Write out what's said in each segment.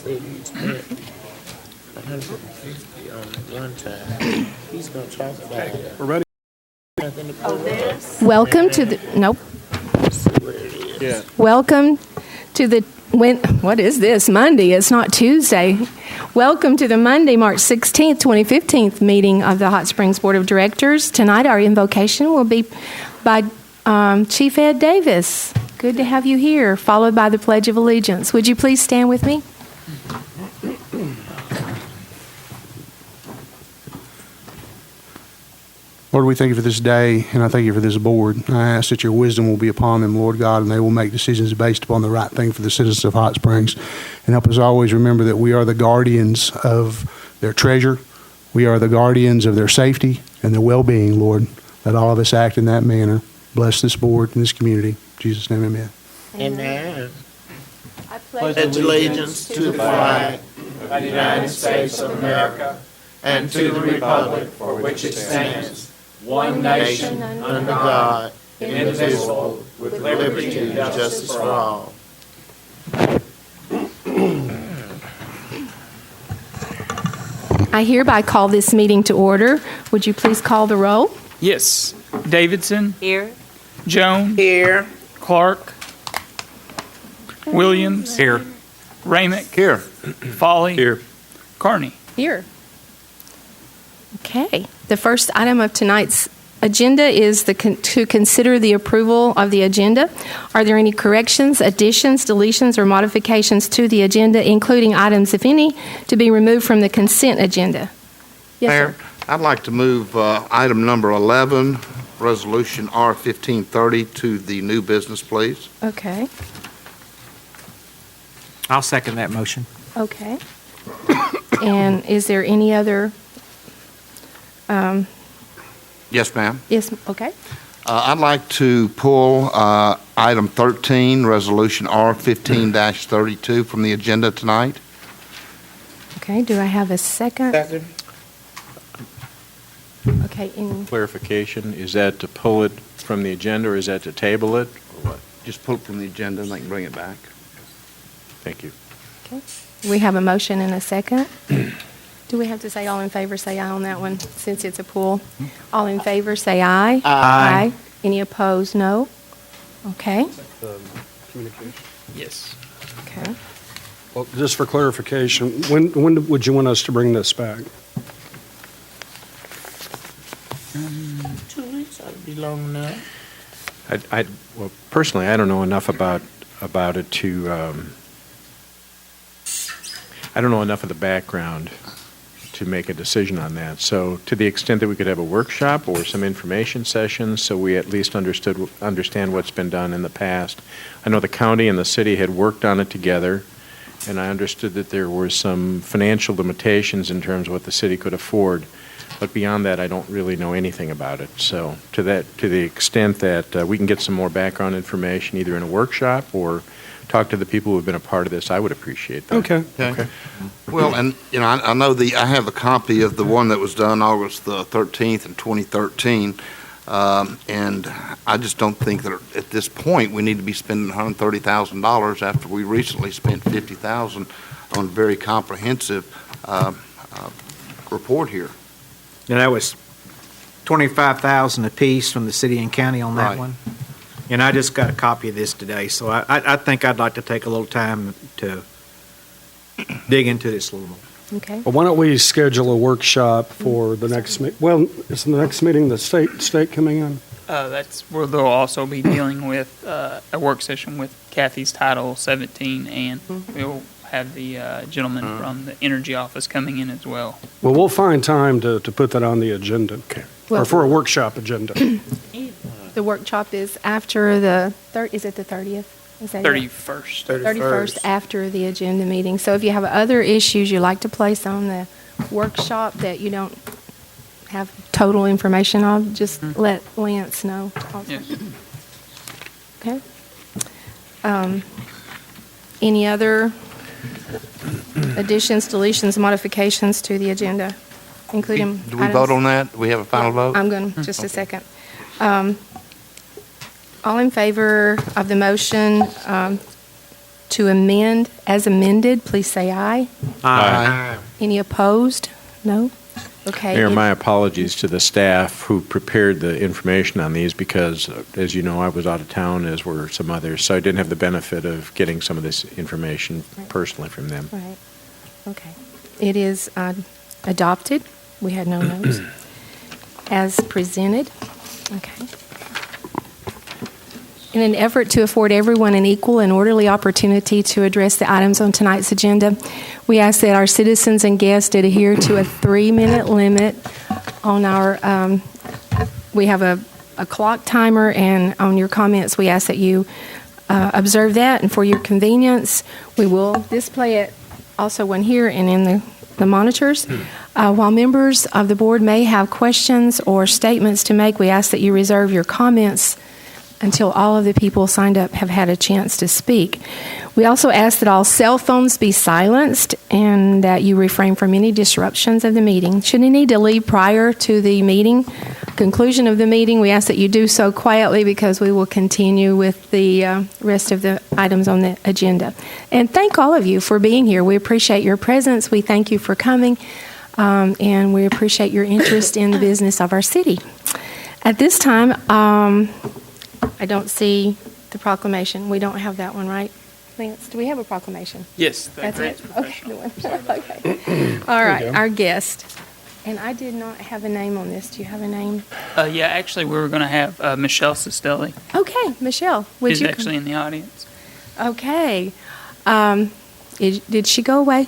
said you spent 150 on it one time. He's gonna talk about it. We're ready. Nothing to pull up. Welcome to the, nope. See where it is. Yeah. Welcome to the, what is this? Monday, it's not Tuesday. Welcome to the Monday, March 16th, 2015 meeting of the Hot Springs Board of Directors. Tonight our invocation will be by Chief Ed Davis. Good to have you here, followed by the Pledge of Allegiance. Would you please stand with me? Lord, we thank you for this day, and I thank you for this board. I ask that your wisdom will be upon them, Lord God, and they will make decisions based upon the right thing for the citizens of Hot Springs. And help us always remember that we are the guardians of their treasure. We are the guardians of their safety and their well-being, Lord. Let all of us act in that manner. Bless this board and this community. In Jesus' name, amen. Amen. I Pledge allegiance to the flag of the United States of America and to the republic for which it stands, one nation, under God, indivisible, with liberty and justice for all. I hereby call this meeting to order. Would you please call the roll? Yes. Davidson. Here. Jones. Here. Clark. Williams. Here. Ramick. Here. Foley. Here. Carney. Here. Okay. The first item of tonight's agenda is to consider the approval of the agenda. Are there any corrections, additions, deletions, or modifications to the agenda, including items, if any, to be removed from the consent agenda? Yes, Mayor, sir. I'd like to move item number 11, Resolution R-1530, to the new business, please. Okay. I'll second that motion. Okay. And is there any other? Yes, ma'am. Yes. Okay. I'd like to pull item 13, Resolution R-15-32, from the agenda tonight. Okay. Do I have a second? Second. Okay. Clarification, is that to pull it from the agenda or is that to table it? Or what? Just pull it from the agenda and they can bring it back. Thank you. Okay. We have a motion and a second. Do we have to say all in favor, say aye on that one, since it's a pool? All in favor, say aye. Aye. Any opposed, no? Okay. Communication. Yes. Okay. Well, just for clarification, when would you want us to bring this back? 2 weeks ought to be long enough. Well, personally, I don't know enough about it to, I don't know enough of the background to make a decision on that. So to the extent that we could have a workshop or some information sessions so we at least understand what's been done in the past. I know the county and the city had worked on it together, and I understood that there were some financial limitations in terms of what the city could afford. But beyond that, I don't really know anything about it. So to the extent that we can get some more background information either in a workshop or talk to the people who have been a part of this, I would appreciate that. Okay. Well, and, I know I have a copy of the one that was done August the 13th in 2013, and I just don't think that at this point we need to be spending $130,000 after we recently spent $50,000 on a very comprehensive report here. And that was $25,000 apiece from the city and county on that Right. one. And I just got a copy of this today, so I think I'd like to take a little time to dig into this a little more. Okay. Well, why don't we schedule a workshop for the next, well, is the next meeting the state coming in? That's where they'll also be dealing with a work session with Kathy's Title 17, and we'll have the gentleman from the Energy Office coming in as well. Well, we'll find time to put that on the agenda. Okay. Well- Or for a workshop agenda. The workshop is after is it the 30th? Is that it? 31st. 31st after the agenda meeting. So if you have other issues you'd like to place on the workshop that you don't have total information on, just let Lance know. Also. Yes. Okay. Any other additions, deletions, modifications to the agenda, including Do we vote on that? Do we have a final vote? I'm going to, just a second. All in favor of the motion to amend as amended, please say aye. Aye. Any opposed? No? Okay. Mayor, my apologies to the staff who prepared the information on these because, as you know, I was out of town, as were some others, so I didn't have the benefit of getting some of this information personally from them. Right. Okay. It is adopted. We had no notes. As presented. Okay. In an effort to afford everyone an equal and orderly opportunity to address the items on tonight's agenda, we ask that our citizens and guests adhere to a 3-minute limit on our, we have a clock timer, and on your comments, we ask that you observe that, and for your convenience, we will display it also one here and in the monitors. While members of the board may have questions or statements to make, we ask that you reserve your comments until all of the people signed up have had a chance to speak. We also ask that all cell phones be silenced and that you refrain from any disruptions of the meeting. Should you need to leave prior to the conclusion of the meeting, we ask that you do so quietly because we will continue with the rest of the items on the agenda. And thank all of you for being here. We appreciate your presence. We thank you for coming, and we appreciate your interest in the business of our city. At this time, I don't see the proclamation. We don't have that one, right? Lance, do we have a proclamation? Yes, the That's grants it? professional. Okay. Okay. All right, our guest. And I did not have a name on this. Do you have a name? Yeah, actually, we were going to have Michelle Sestelli. Okay, Michelle, would She's you? actually in the audience. Okay. Did she go away?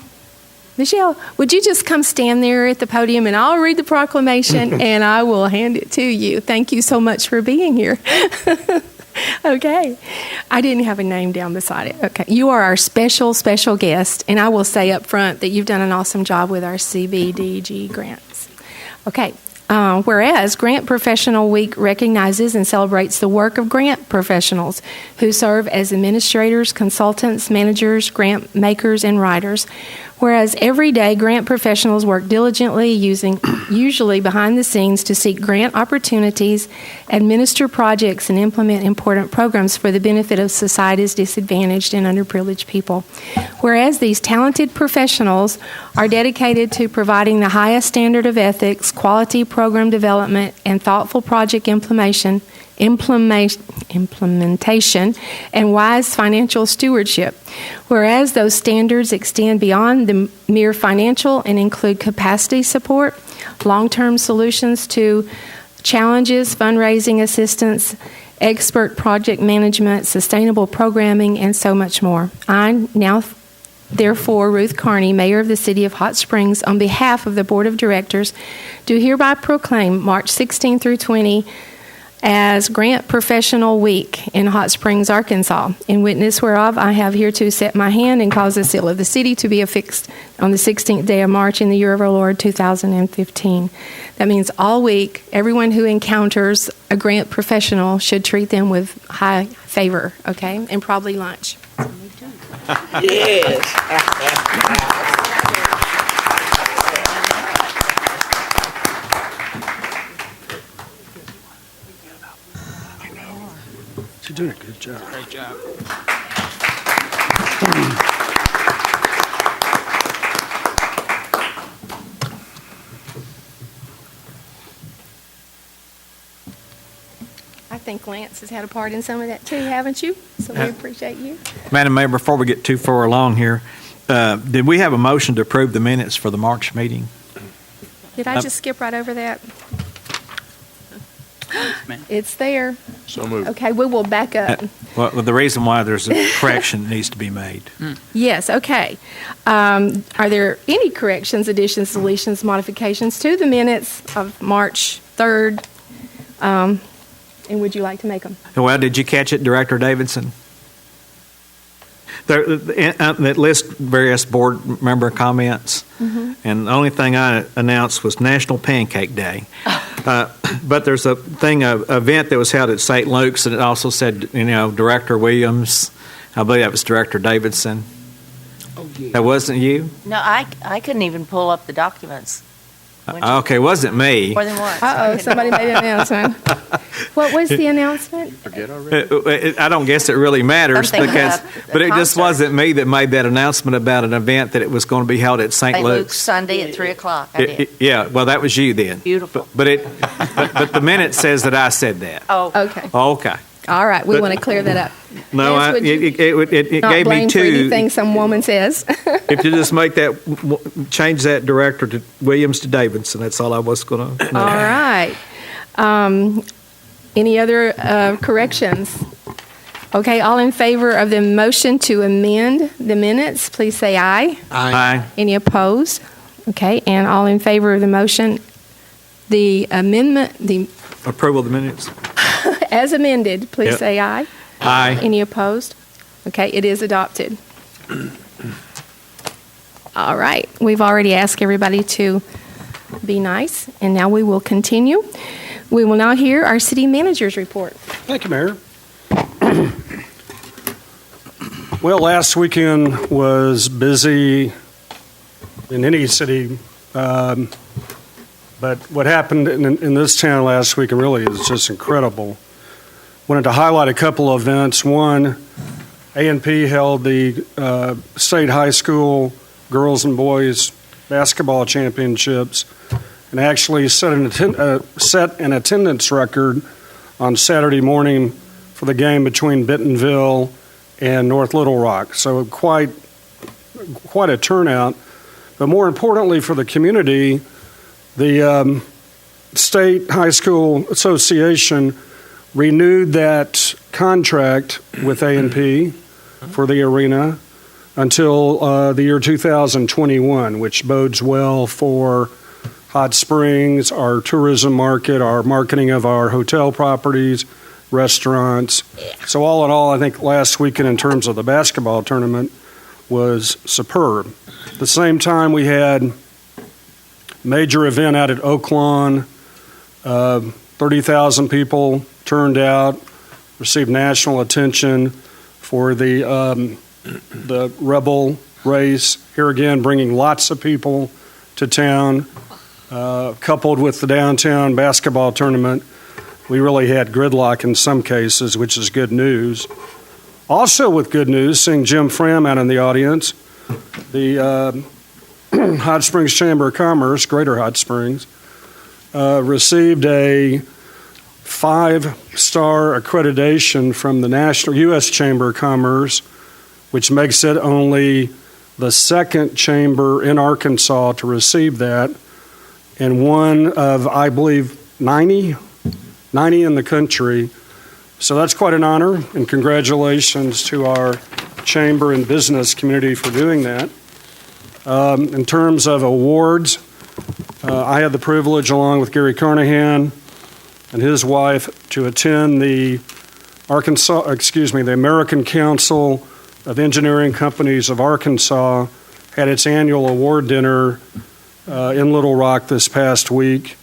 Michelle, would you just come stand there at the podium and I'll read the proclamation and I will hand it to you. Thank you so much for being here. Okay. I didn't have a name down beside it. Okay. You are our special guest, and I will say up front that you've done an awesome job with our CBDG grants. Okay. Whereas Grant Professional Week recognizes and celebrates the work of grant professionals who serve as administrators, consultants, managers, grant makers, and writers. Whereas every day grant professionals work diligently, usually behind the scenes, to seek grant opportunities, administer projects, and implement important programs for the benefit of society's disadvantaged and underprivileged people. Whereas these talented professionals are dedicated to providing the highest standard of ethics, quality program development, and thoughtful project implementation, and wise financial stewardship. Whereas those standards extend beyond the mere financial and include capacity support, long-term solutions to challenges, fundraising assistance, expert project management, sustainable programming, and so much more. I now, therefore, Ruth Carney, Mayor of the City of Hot Springs, on behalf of the Board of Directors, do hereby proclaim March 16 through 20 as Grant Professional Week in Hot Springs, Arkansas. In witness whereof, I have hereto set my hand and caused the seal of the city to be affixed on the 16th day of March in the year of our Lord 2015. That means all week, everyone who encounters a grant professional should treat them with high favor, okay? And probably lunch. You're doing a good job. Great job. I think Lance has had a part in some of that too, haven't you? So we appreciate you. Madam Mayor, before we get too far along here, did we have a motion to approve the minutes for the March meeting? Did I just skip right over that? ma'am. It's there. So moved. Okay, we will back up. Well, the reason why there's a correction that needs to be made. Yes, okay. Are there any corrections, additions, deletions, modifications to the minutes of March 3rd? And would you like to make them? Well, did you catch it, Director Davidson? That list various board member comments, and the only thing I announced was National Pancake Day. But there's a event that was held at St. Luke's, and it also said, Director Williams. I believe that was Director Davidson. Oh, yeah. That wasn't you? No, I couldn't even pull up the documents. Okay, wasn't me. More than once. Uh-oh, somebody made an announcement. What was the announcement? Forget already? I don't guess it really matters Something because, about the but it just concert. wasn't me that made that announcement about an event that it was going to be held at St. St. Luke's Luke's. Sunday at 3 o'clock. I did. Yeah, well, that was you then. Beautiful. But the minute says that I said that. Oh, Okay. Okay. All right. We But- want to clear that up. No, Yes, would you it Not gave me blame for two. anything some woman says. If you just make that, change that director to Williams to Davidson, that's all I was going to. All right. Any other corrections? Okay, all in favor of the motion to amend the minutes, please say aye. Aye. Any opposed? Okay, and all in favor of the motion, the amendment, the Approval of the minutes? as amended, please Yep. say aye. Aye. Any opposed? Okay, it is adopted. All right, we've already asked everybody to be nice, and now we will continue. We will now hear our city manager's report. Thank you, Mayor. Well, last weekend was busy in any city, but what happened in this town last weekend really is just incredible. Wanted to highlight a couple of events. One, A&P held the state high school girls and boys basketball championships and actually set an attendance record on Saturday morning for the game between Bentonville and North Little Rock. So quite a turnout. But more importantly for the community, the State High School Association renewed that contract with A&P for the arena until the year 2021, which bodes well for Hot Springs, our tourism market, our marketing of our hotel properties, restaurants. So all in all, I think last weekend in terms of the basketball tournament was superb. At the same time, we had major event out at Oaklawn. 30,000 people turned out, received national attention for the Rebel race. Here again, bringing lots of people to town. Coupled with the downtown basketball tournament, we really had gridlock in some cases, which is good news. Also with good news, seeing Jim Fram out in the audience, the Hot Springs Chamber of Commerce, Greater Hot Springs, received a 5-star accreditation from the National U.S. Chamber of Commerce, which makes it only the second chamber in Arkansas to receive that, and one of, I believe, 90 in the country. So that's quite an honor, and congratulations to our chamber and business community for doing that. In terms of awards, I had the privilege, along with Gary Carnahan and his wife, to attend the American Council of Engineering Companies of Arkansas had its annual award dinner in Little Rock this past week,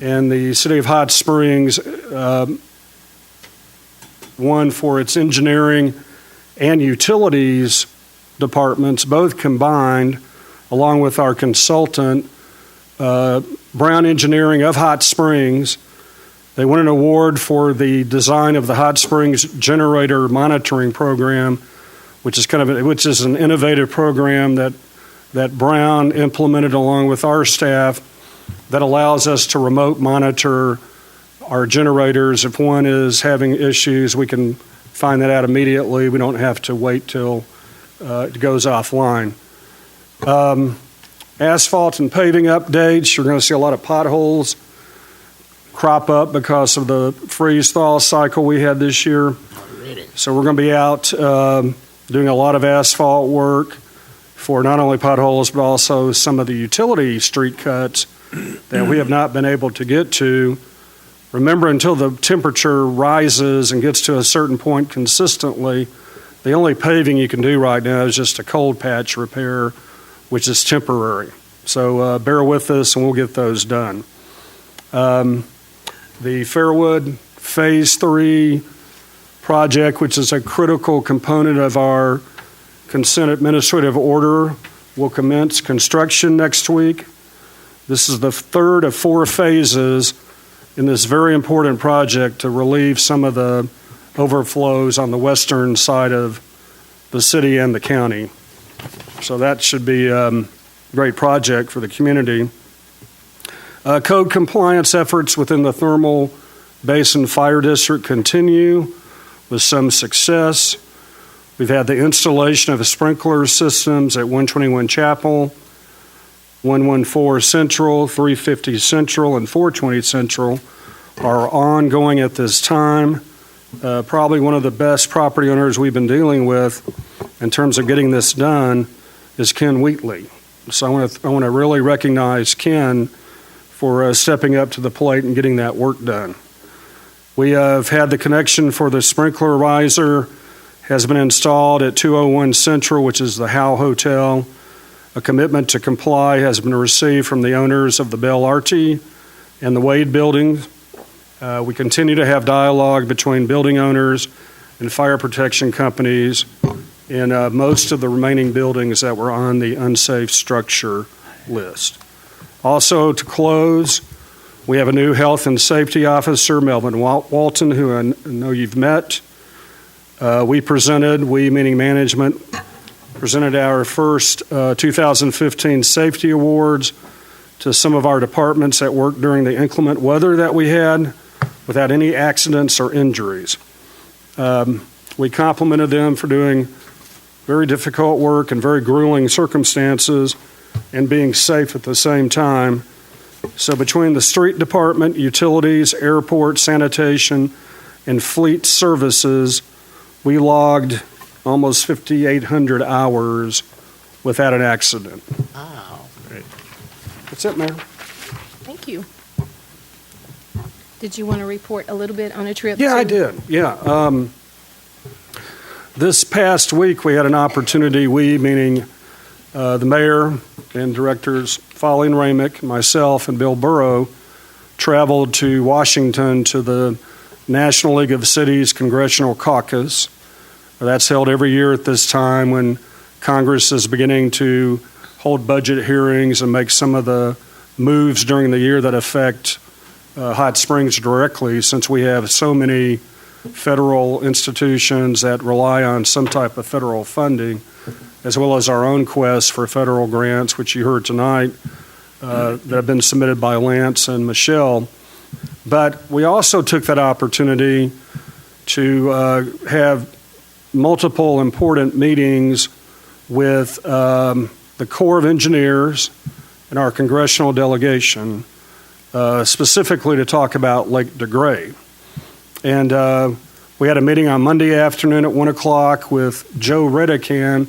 and the City of Hot Springs won for its engineering and utilities departments, both combined, along with our consultant, Brown Engineering of Hot Springs. They won an award for the design of the Hot Springs Generator Monitoring Program, which is an innovative program that Brown implemented along with our staff that allows us to remote monitor our generators. If one is having issues, we can find that out immediately. We don't have to wait till it goes offline. Asphalt and paving updates. You're going to see a lot of potholes crop up because of the freeze-thaw cycle we had this year. So we're going to be out doing a lot of asphalt work for not only potholes, but also some of the utility street cuts that we have not been able to get to. Remember, until the temperature rises and gets to a certain point consistently, the only paving you can do right now is just a cold patch repair, which is temporary. So bear with us and we'll get those done. The Fairwood Phase 3 project, which is a critical component of our consent administrative order, will commence construction next week. This is the third of 4 phases in this very important project to relieve some of the overflows on the western side of the city and the county. So that should be a great project for the community. Code compliance efforts within the Thermal Basin Fire District continue with some success. We've had the installation of sprinkler systems at 121 Chapel, 114 Central, 350 Central, and 420 Central are ongoing at this time. Probably one of the best property owners we've been dealing with in terms of getting this done is Ken Wheatley. So I want to really recognize Ken for stepping up to the plate and getting that work done. We have had the connection for the sprinkler riser has been installed at 201 Central, which is the Howe Hotel. A commitment to comply has been received from the owners of the Bell Artie and the Wade buildings. We continue to have dialogue between building owners and fire protection companies in most of the remaining buildings that were on the unsafe structure list. Also, to close, we have a new health and safety officer, Melvin Walton, who I know you've met. We meaning management, presented our first 2015 safety awards to some of our departments that worked during the inclement weather that we had without any accidents or injuries. We complimented them for doing very difficult work in very grueling circumstances and being safe at the same time. So between the street department, utilities, airport, sanitation, and fleet services, we logged almost 5,800 hours without an accident. Wow. Great. That's it, Mayor. Thank you. Did you want to report a little bit on a trip? Yeah, I did. Yeah. This past week, we had an opportunity, meaning the mayor and directors Foley and Ramick, myself, and Bill Burrow, traveled to Washington to the National League of Cities Congressional Caucus. That's held every year at this time when Congress is beginning to hold budget hearings and make some of the moves during the year that affect Hot Springs directly, since we have so many federal institutions that rely on some type of federal funding, as well as our own quest for federal grants, which you heard tonight, that have been submitted by Lance and Michelle. But we also took that opportunity to have multiple important meetings with the Corps of Engineers and our congressional delegation, specifically to talk about Lake DeGray. And we had a meeting on Monday afternoon at 1 o'clock with Joe Redican.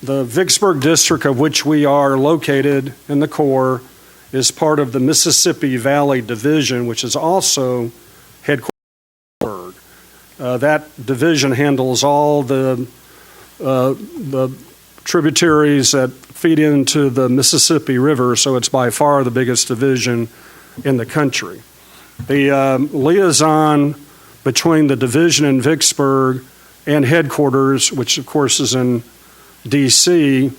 The Vicksburg district of which we are located in the Corps is part of the Mississippi Valley Division, which is also headquartered in Vicksburg. That division handles all the tributaries that feed into the Mississippi River, so it's by far the biggest division in the country. The liaison between the division in Vicksburg and headquarters, which of course is in D.C.,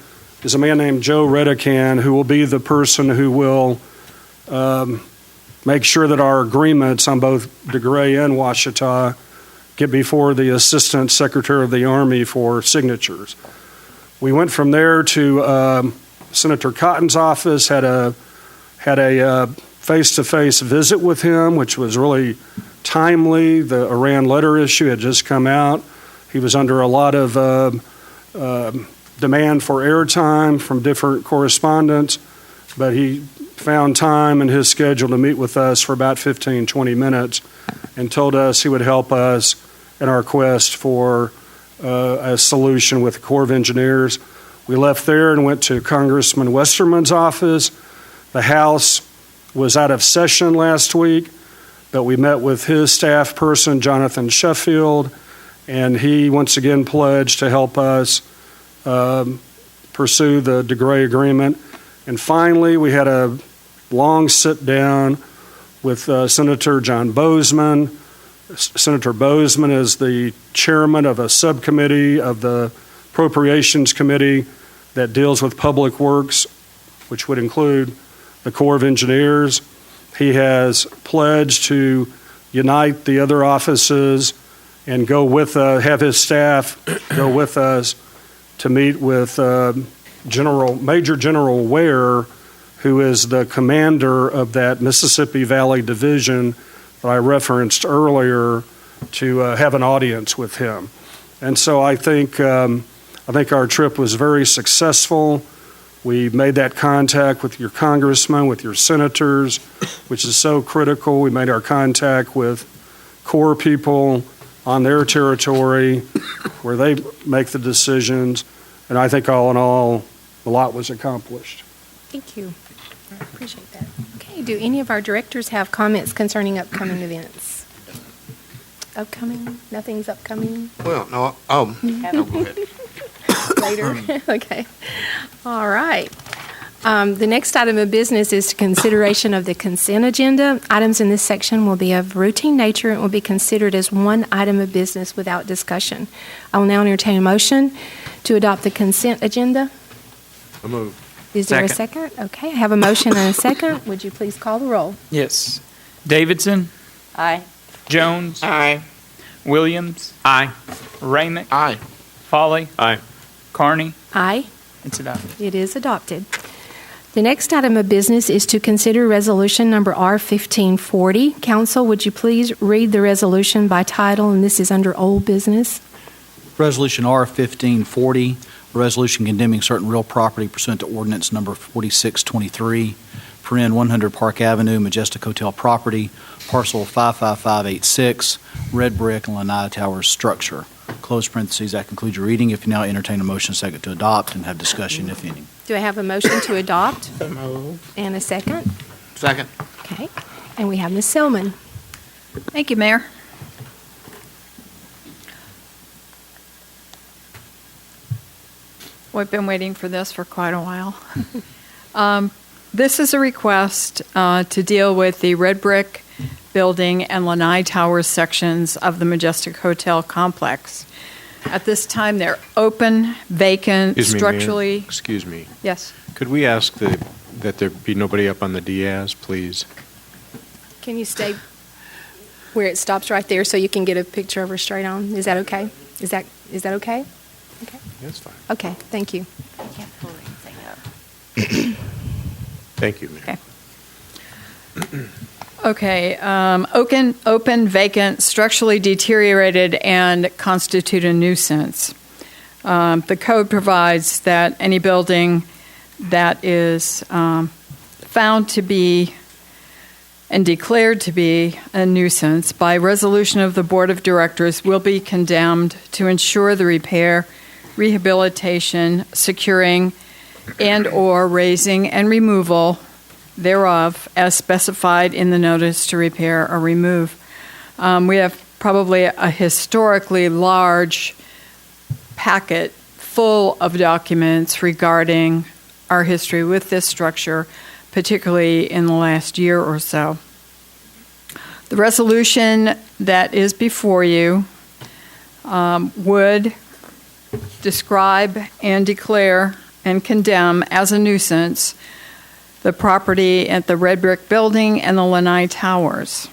is a man named Joe Redican, who will be the person who will make sure that our agreements on both DeGray and Ouachita get before the Assistant Secretary of the Army for signatures. We went from there to Senator Cotton's office, had a face-to-face visit with him, which was really timely. The Iran letter issue had just come out. He was under a lot of demand for airtime from different correspondents, but he found time in his schedule to meet with us for about 15, 20 minutes and told us he would help us in our quest for a solution with the Corps of Engineers. We left there and went to Congressman Westerman's office. The House was out of session last week, but we met with his staff person, Jonathan Sheffield, and he once again pledged to help us pursue the DeGray agreement. And finally, we had a long sit-down with Senator John Bozeman. Senator Bozeman is the chairman of a subcommittee of the Appropriations Committee that deals with public works, which would include the Corps of Engineers. He has pledged to unite the other offices and go with, have his staff go with us to meet with Major General Ware, who is the commander of that Mississippi Valley Division that I referenced earlier, to have an audience with him. And so I think our trip was very successful. We made that contact with your congressmen, with your senators, which is so critical. We made our contact with Corps people on their territory where they make the decisions. And I think all in all, a lot was accomplished. Thank you. I appreciate that. Okay, do any of our directors have comments concerning upcoming events? Upcoming? Nothing's upcoming Well, no, no, go ahead. later? Okay. All right. The next item of business is consideration of the consent agenda. Items in this section will be of routine nature and will be considered as one item of business without discussion. I will now entertain a motion to adopt the consent agenda. A move. Is there a second? Okay, I have a motion and a second. Would you please call the roll? Yes. Davidson, Aye. Jones, Aye. Williams, Aye. Ramick, Aye. Foley, Aye. Carney. Aye. It's adopted. It is adopted. The next item of business is to consider resolution number R1540. Council, would you please read the resolution by title, and this is under old business. Resolution R1540, a resolution condemning certain real property pursuant to ordinance number 4623, 100 Park Avenue, Majestic Hotel property, parcel 55586, red brick and lanai towers structure. Close parentheses, that concludes your reading. If you now entertain a motion second to adopt and have discussion, if any. Do I have a motion to adopt So moved. and a second? Second. Okay. And we have Ms. Selman. Thank you, Mayor. We've been waiting for this for quite a while. This is a request to deal with the red brick building and lanai towers sections of the Majestic Hotel complex. At this time, they're open, vacant, Excuse me, Mayor. structurally. Excuse me. Yes. Could we ask that there be nobody up on the Diaz, please? Can you stay where it stops right there so you can get a picture of her straight on? Is that okay? Is that okay? Okay. That's fine. Okay, thank you. Can't pull anything up. Thank you, Mayor. Okay. Open, vacant, structurally deteriorated, and constitute a nuisance. The code provides that any building that is found to be and declared to be a nuisance by resolution of the Board of Directors will be condemned to ensure the repair, rehabilitation, securing, and/or raising and removal thereof as specified in the notice to repair or remove. We have probably a historically large packet full of documents regarding our history with this structure, particularly in the last year or so. The resolution that is before you would describe and declare and condemn as a nuisance the property at the red brick building and the lanai towers.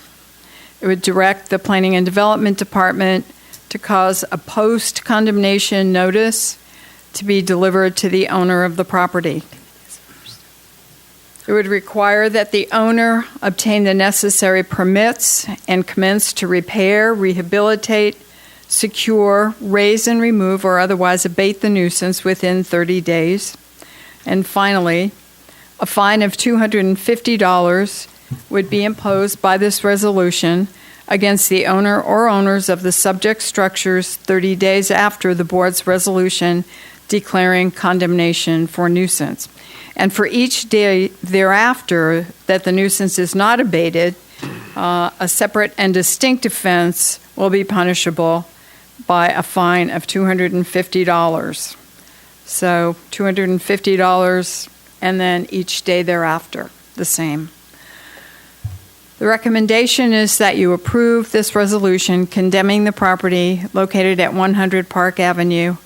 It would direct the Planning and Development Department to cause a post-condemnation notice to be delivered to the owner of the property. It would require that the owner obtain the necessary permits and commence to repair, rehabilitate, secure, raise and remove, or otherwise abate the nuisance within 30 days. And finally, a fine of $250 would be imposed by this resolution against the owner or owners of the subject structures 30 days after the board's resolution declaring condemnation for nuisance. And for each day thereafter that the nuisance is not abated, a separate and distinct offense will be punishable by a fine of $250. So $250, and then each day thereafter, the same. The recommendation is that you approve this resolution condemning the property located at 100 Park Avenue,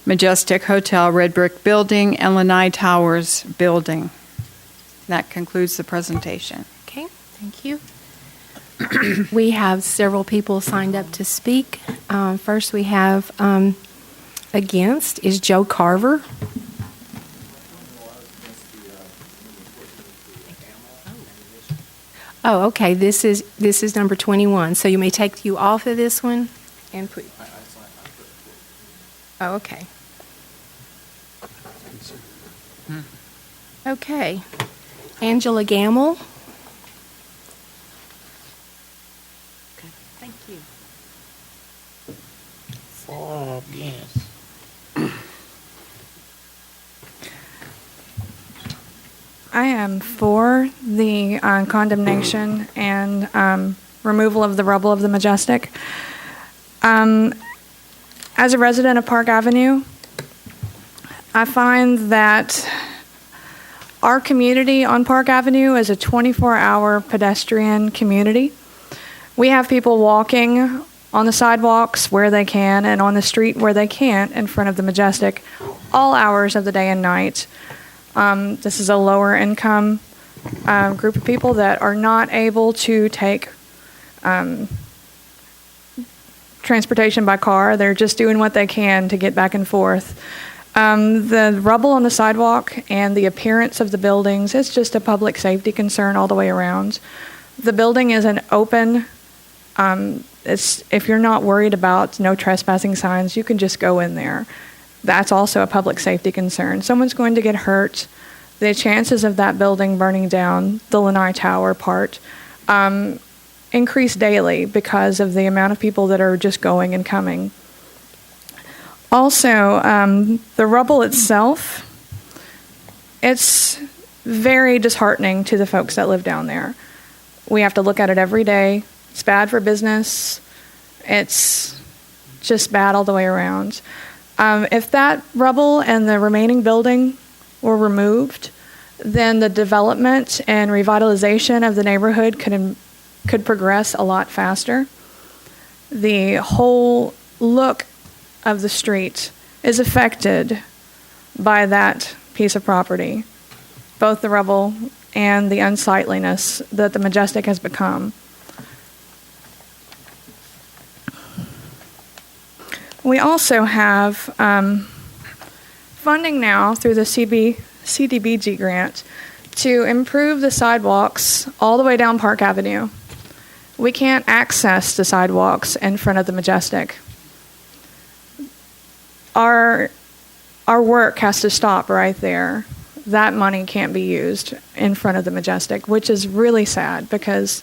Majestic Hotel, red brick building, and lanai towers building. That concludes the presentation. Okay, thank you. We have several people signed up to speak. First, we have against is Joe Carver. Oh, okay. This is number 21. So you may take you off of this one and put. Oh, okay. Okay. Angela Gamble. Okay, thank you. 4 against. I am for the condemnation and removal of the rubble of the Majestic. As a resident of Park Avenue, I find that our community on Park Avenue is a 24-hour pedestrian community. We have people walking on the sidewalks where they can and on the street where they can't in front of the Majestic all hours of the day and night. This is a lower income group of people that are not able to take transportation by car. They're just doing what they can to get back and forth. The rubble on the sidewalk and the appearance of the buildings is just a public safety concern all the way around. The building is an open, if you're not worried about no trespassing signs, you can just go in there. That's also a public safety concern. Someone's going to get hurt. The chances of that building burning down, the Lanai Tower part, increase daily because of the amount of people that are just going and coming. Also, the rubble itself, it's very disheartening to the folks that live down there. We have to look at it every day. It's bad for business. It's just bad all the way around. If that rubble and the remaining building were removed, then the development and revitalization of the neighborhood could progress a lot faster. The whole look of the street is affected by that piece of property, both the rubble and the unsightliness that the Majestic has become. We also have funding now through the CDBG grant to improve the sidewalks all the way down Park Avenue. We can't access the sidewalks in front of the Majestic. Our work has to stop right there. That money can't be used in front of the Majestic, which is really sad because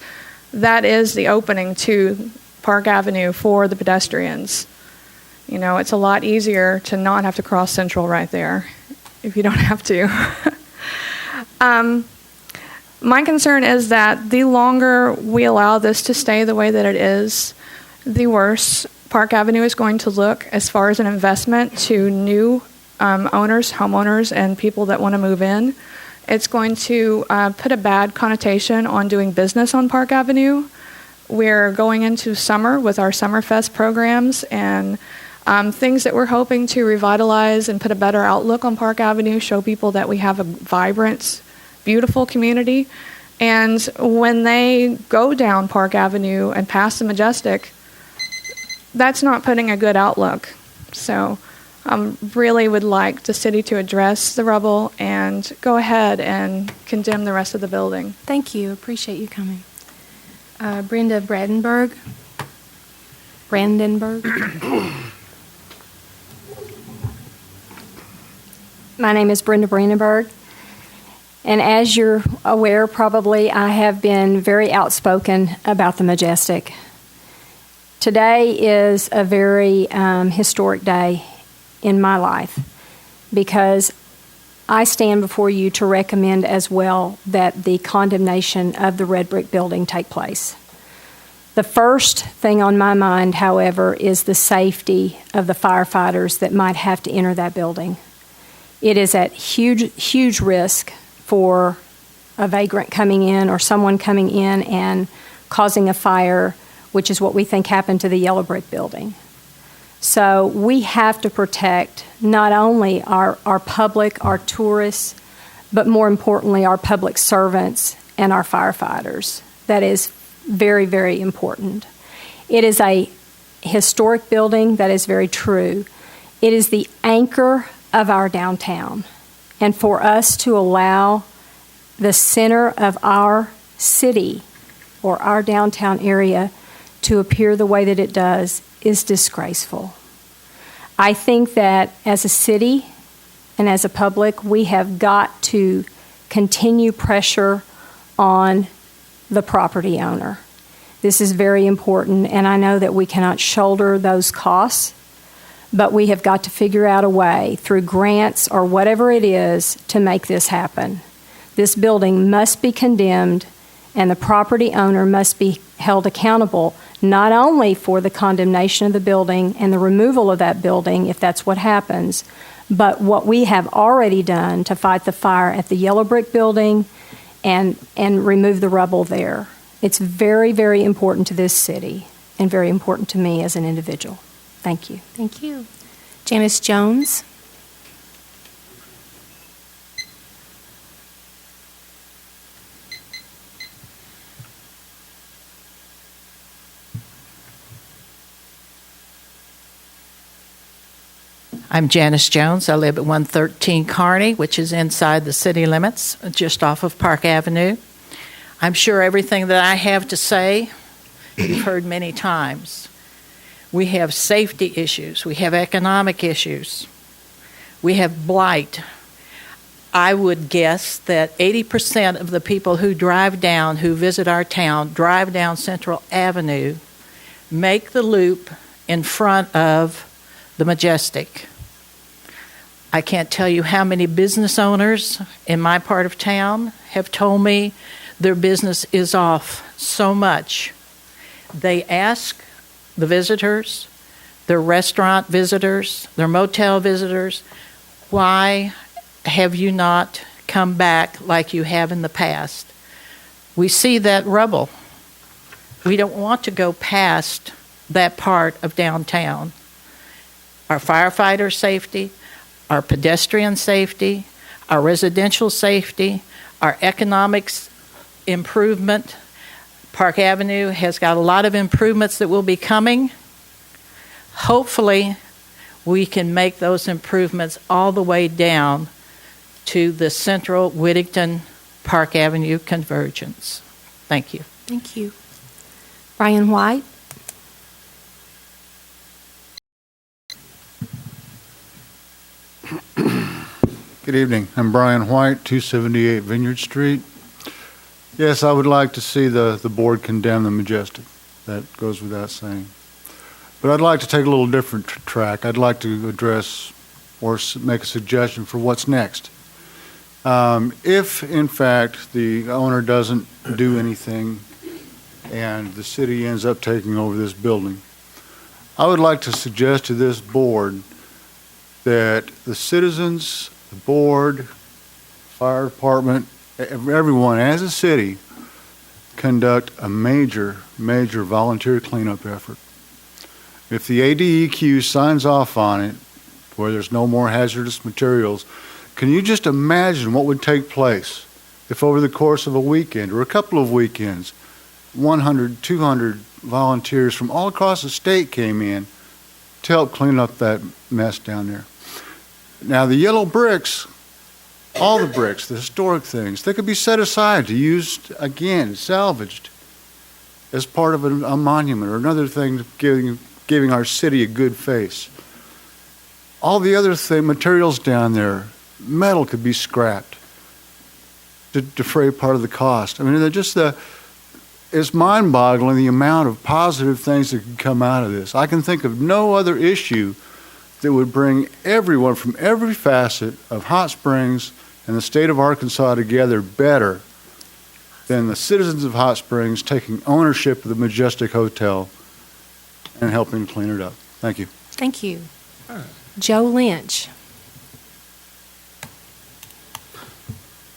that is the opening to Park Avenue for the pedestrians. You know, it's a lot easier to not have to cross Central right there if you don't have to. My concern is that the longer we allow this to stay the way that it is, the worse Park Avenue is going to look as far as an investment to new owners, homeowners, and people that want to move in. It's going to put a bad connotation on doing business on Park Avenue. We're going into summer with our Summerfest programs and things that we're hoping to revitalize and put a better outlook on Park Avenue, show people that we have a vibrant, beautiful community. And when they go down Park Avenue and past the Majestic, that's not putting a good outlook. So really would like the city to address the rubble and go ahead and condemn the rest of the building. Thank you. Appreciate you coming. Brenda Brandenburg. My name is Brenda Brandenburg, and as you're aware, probably, I have been very outspoken about the Majestic. Today is a very historic day in my life because I stand before you to recommend as well that the condemnation of the red brick building take place. The first thing on my mind, however, is the safety of the firefighters that might have to enter that building. It is at huge risk for a vagrant coming in or someone coming in and causing a fire, which is what we think happened to the yellow brick building. So we have to protect not only our public, our tourists, but more importantly, our public servants and our firefighters. That is very, very important. It is a historic building, that is very true. It is the anchor of our downtown. And for us to allow the center of our city or our downtown area to appear the way that it does is disgraceful. I think that as a city and as a public, we have got to continue pressure on the property owner. This is very important, and I know that we cannot shoulder those costs, but we have got to figure out a way through grants or whatever it is to make this happen. This building must be condemned, and the property owner must be held accountable not only for the condemnation of the building and the removal of that building, if that's what happens, but what we have already done to fight the fire at the Yellow Brick Building and remove the rubble there. It's very, very important to this city and very important to me as an individual. Thank you. Thank you. Janice Jones. I'm Janice Jones. I live at 113 Kearney, which is inside the city limits, just off of Park Avenue. I'm sure everything that I have to say, you've heard many times. We have safety issues. We have economic issues. We have blight. I would guess that 80% of the people who drive down, who visit our town, drive down Central Avenue, make the loop in front of the Majestic. I can't tell you how many business owners in my part of town have told me their business is off so much. They ask the visitors, their restaurant visitors, their motel visitors, why have you not come back like you have in the past? We see that rubble. We don't want to go past that part of downtown. Our firefighter safety, our pedestrian safety, our residential safety, our economics improvement. Park Avenue has got a lot of improvements that will be coming. Hopefully, we can make those improvements all the way down to the central Whittington Park Avenue convergence. Thank you. Thank you. Brian White. Good evening. I'm Brian White, 278 Vineyard Street. Yes, I would like to see the board condemn the Majestic. That goes without saying. But I'd like to take a little different track. I'd like to address or make a suggestion for what's next. If, in fact, the owner doesn't do anything and the city ends up taking over this building, I would like to suggest to this board that the citizens, the board, fire department, everyone as a city conduct a major volunteer cleanup effort. If the ADEQ signs off on it, where there's no more hazardous materials, can you just imagine what would take place if over the course of a weekend or a couple of weekends, 100, 200 volunteers from all across the state came in to help clean up that mess down there? Now, the yellow bricks, all the bricks, the historic things, they could be set aside to use again, salvaged, as part of a monument or another thing giving our city a good face. All the other materials down there, metal could be scrapped to defray part of the cost. I mean, it's mind-boggling the amount of positive things that could come out of this. I can think of no other issue that would bring everyone from every facet of Hot Springs and the state of Arkansas together better than the citizens of Hot Springs taking ownership of the Majestic Hotel and helping clean it up. Thank you. Thank you. Joe Lynch.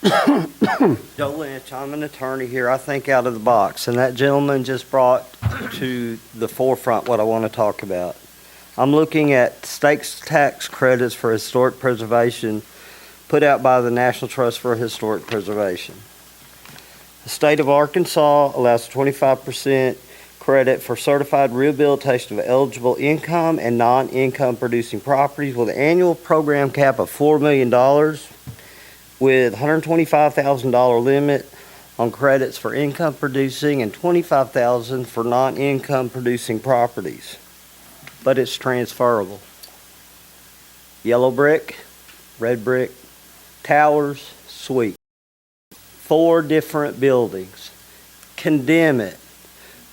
Joe Lynch, I'm an attorney here. I think out of the box, and that gentleman just brought to the forefront what I want to talk about. I'm looking at state tax credits for historic preservation put out by the National Trust for Historic Preservation. The state of Arkansas allows 25% credit for certified rehabilitation of eligible income and non-income producing properties with an annual program cap of $4 million with $125,000 limit on credits for income producing and $25,000 for non-income producing properties. But it's transferable. Yellow brick, red brick, towers, suite. 4 different buildings. Condemn it.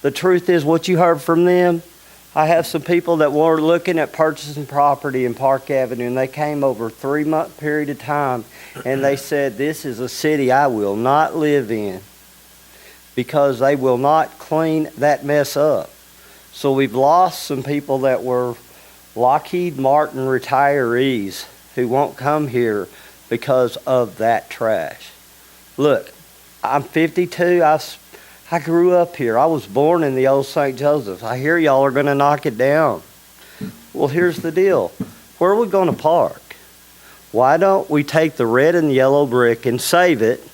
The truth is, what you heard from them, I have some people that were looking at purchasing property in Park Avenue, and they came over a 3-month period of time, and they said, this is a city I will not live in because they will not clean that mess up. So we've lost some people that were Lockheed Martin retirees who won't come here because of that trash. Look, I'm 52. I grew up here. I was born in the old St. Joseph's. I hear y'all are going to knock it down. Well, here's the deal. Where are we going to park? Why don't we take the red and yellow brick and save it?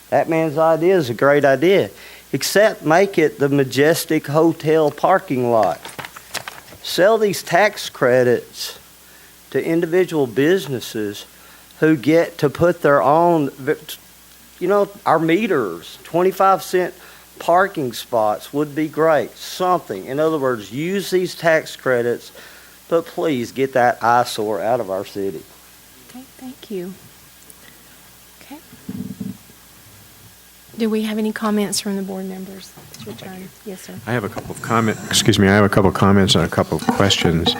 That man's idea is a great idea. Except make it the Majestic Hotel parking lot. Sell these tax credits to individual businesses who get to put their own, our meters, 25-cent parking spots would be great. Something. In other words, use these tax credits, but please get that eyesore out of our city. Okay, thank you. Okay. Do we have any comments from the board members? It's your turn. Yes, sir. I have a couple of comments. I have a couple of comments and a couple of questions.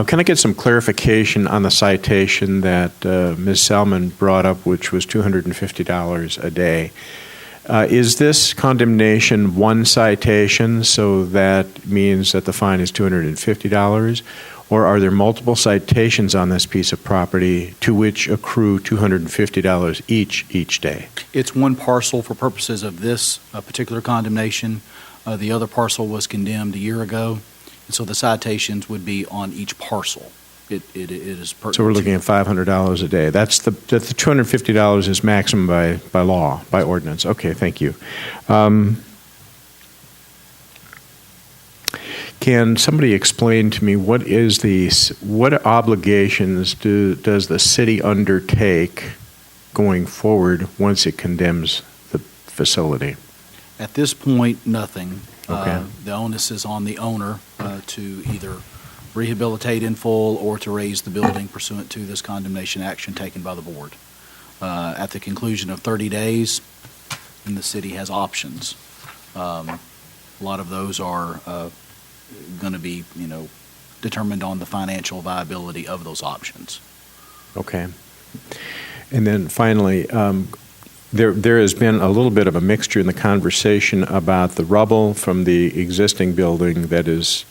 Can I get some clarification on the citation that Ms. Selman brought up, which was $250 a day? Is this condemnation one citation, so that means that the fine is $250? Or are there multiple citations on this piece of property to which accrue $250 each day? It's one parcel for purposes of this particular condemnation. The other parcel was condemned a year ago, and so the citations would be on each parcel. It is pertinent. So we're looking at $500 a day. That's the $250 is maximum by law, by ordinance. Okay, thank you. Can somebody explain to me what obligations does the city undertake going forward once it condemns the facility? At this point, nothing. Okay. The onus is on the owner to either rehabilitate in full or to raise the building pursuant to this condemnation action taken by the board. At the conclusion of 30 days, then the city has options. A lot of those are going to be, determined on the financial viability of those options. Okay. And then finally, there has been a little bit of a mixture in the conversation about the rubble from the existing building that is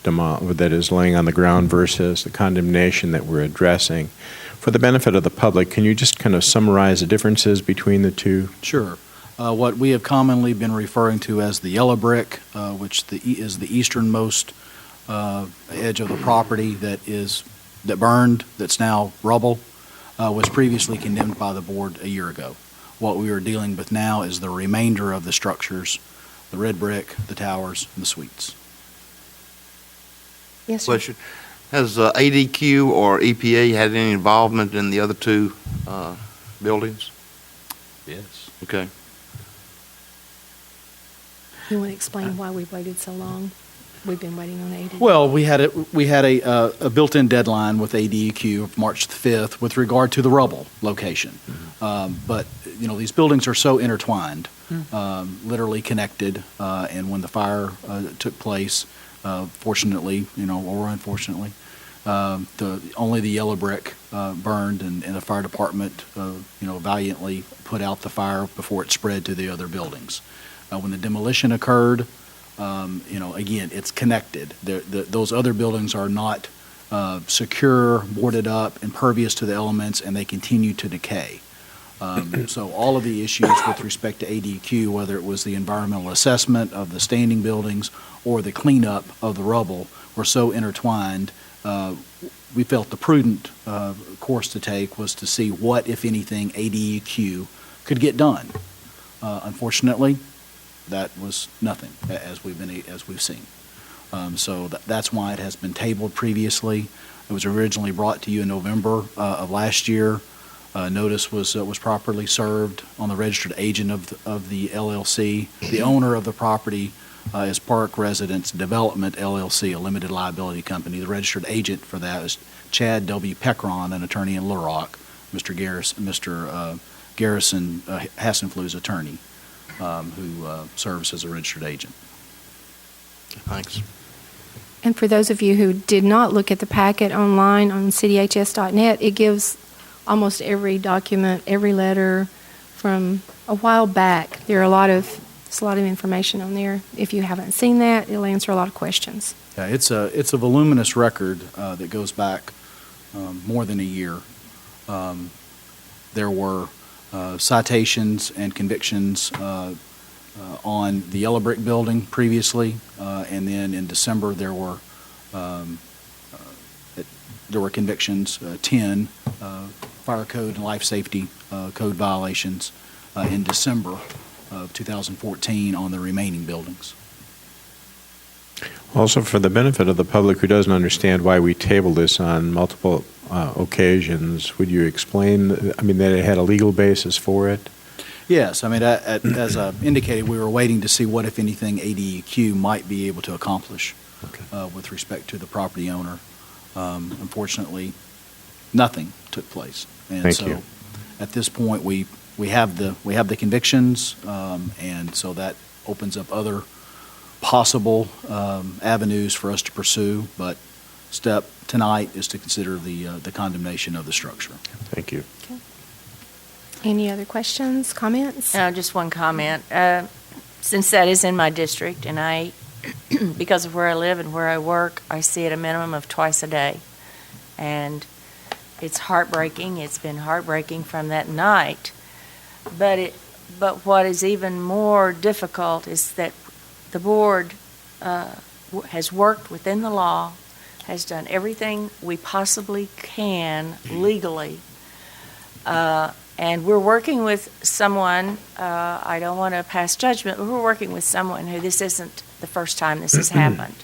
laying on the ground versus the condemnation that we're addressing. For the benefit of the public, can you just kind of summarize the differences between the two? Sure. What we have commonly been referring to as the yellow brick, which is the easternmost edge of the property that burned, that's now rubble, was previously condemned by the board a year ago. What we are dealing with now is the remainder of the structures, the red brick, the towers, and the suites. Yes, sir. Question. Has ADQ or EPA had any involvement in the other 2 buildings? Yes. Okay. You want to explain why we've waited so long? We've been waiting on AD. Well, we had a built-in deadline with ADEQ of March the 5th with regard to the rubble location. But these buildings are so intertwined, literally connected. And when the fire took place, fortunately, or unfortunately, only the yellow brick burned, and the fire department, valiantly put out the fire before it spread to the other buildings. When the demolition occurred, again, it's connected. Those other buildings are not secure, boarded up, impervious to the elements, and they continue to decay. So all of the issues with respect to ADQ, whether it was the environmental assessment of the standing buildings or the cleanup of the rubble, were so intertwined. we felt the prudent course to take was to see what, if anything, ADEQ could get done. Unfortunately, that was nothing, as we've seen. So that's why it has been tabled previously. It was originally brought to you in November of last year. Notice was properly served on the registered agent of the LLC. The owner of the property is Park Residence Development LLC, a limited liability company. The registered agent for that is Chad W. Peckron, an attorney in Little Rock, Mr. Garrison Hassenflu's attorney, who serves as a registered agent. Thanks. And for those of you who did not look at the packet online on cityhs.net, it gives almost every document, every letter from a while back. There's a lot of information on there. If you haven't seen that, it'll answer a lot of questions. Yeah, it's a voluminous record that goes back more than a year. There were citations and convictions on the Yellow Brick Building previously, and then in December there were convictions, 10 fire code and life safety code violations in December of 2014 on the remaining buildings. Also, for the benefit of the public who doesn't understand why we table this on multiple occasions, would you explain, that it had a legal basis for it? Yes, as I indicated, we were waiting to see what, if anything, ADEQ might be able to accomplish with respect to the property owner. Unfortunately, nothing took place, and Thank so you. at this point, we have the convictions, and so that opens up other possible avenues for us to pursue. But step tonight is to consider the condemnation of the structure. Thank you. Okay. Any other questions, comments? Just one comment. Since that is in my district, and I, because of where I live and where I work, I see it a minimum of twice a day. And it's heartbreaking. It's been heartbreaking from that night. But what is even more difficult is that the board has worked within the law, has done everything we possibly can legally, and we're working with someone, I don't want to pass judgment, but we're working with someone who this isn't the first time this has happened.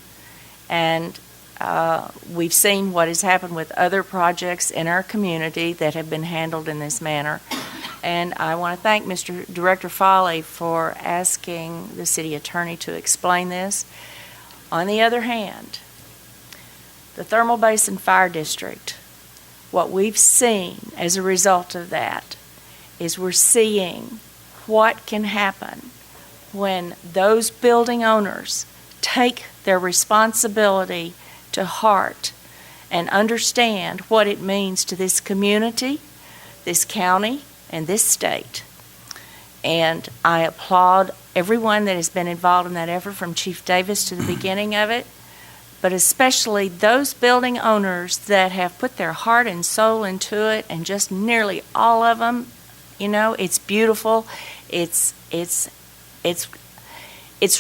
And we've seen what has happened with other projects in our community that have been handled in this manner. And I want to thank Mr. Director Foley for asking the city attorney to explain this. On the other hand, the Thermal Basin Fire District, what we've seen as a result of that is we're seeing what can happen when those building owners take their responsibility to heart and understand what it means to this community, this county, and this state. And I applaud everyone that has been involved in that effort, from Chief Davis to the beginning of it, but especially those building owners that have put their heart and soul into it, and just nearly all of them. It's beautiful. It's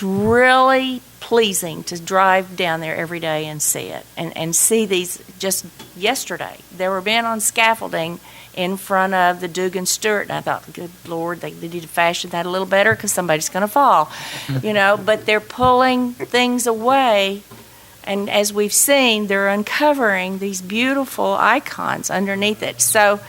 really pleasing to drive down there every day and see it, and see these. Just yesterday, they were being on scaffolding in front of the Dugan Stewart, and I thought, good Lord, they need to fashion that a little better because somebody's going to fall, But they're pulling things away, and as we've seen, they're uncovering these beautiful icons underneath it. So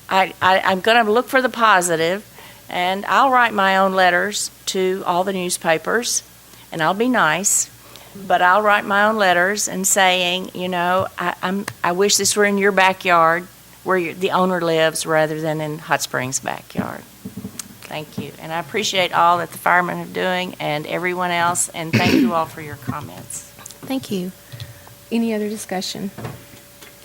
I'm going to look for the positive, and I'll write my own letters to all the newspapers, and I'll be nice, but I'll write my own letters and saying, I wish this were in your backyard where the owner lives rather than in Hot Springs' backyard. Thank you. And I appreciate all that the firemen are doing and everyone else, and thank you all for your comments. Thank you. Any other discussion?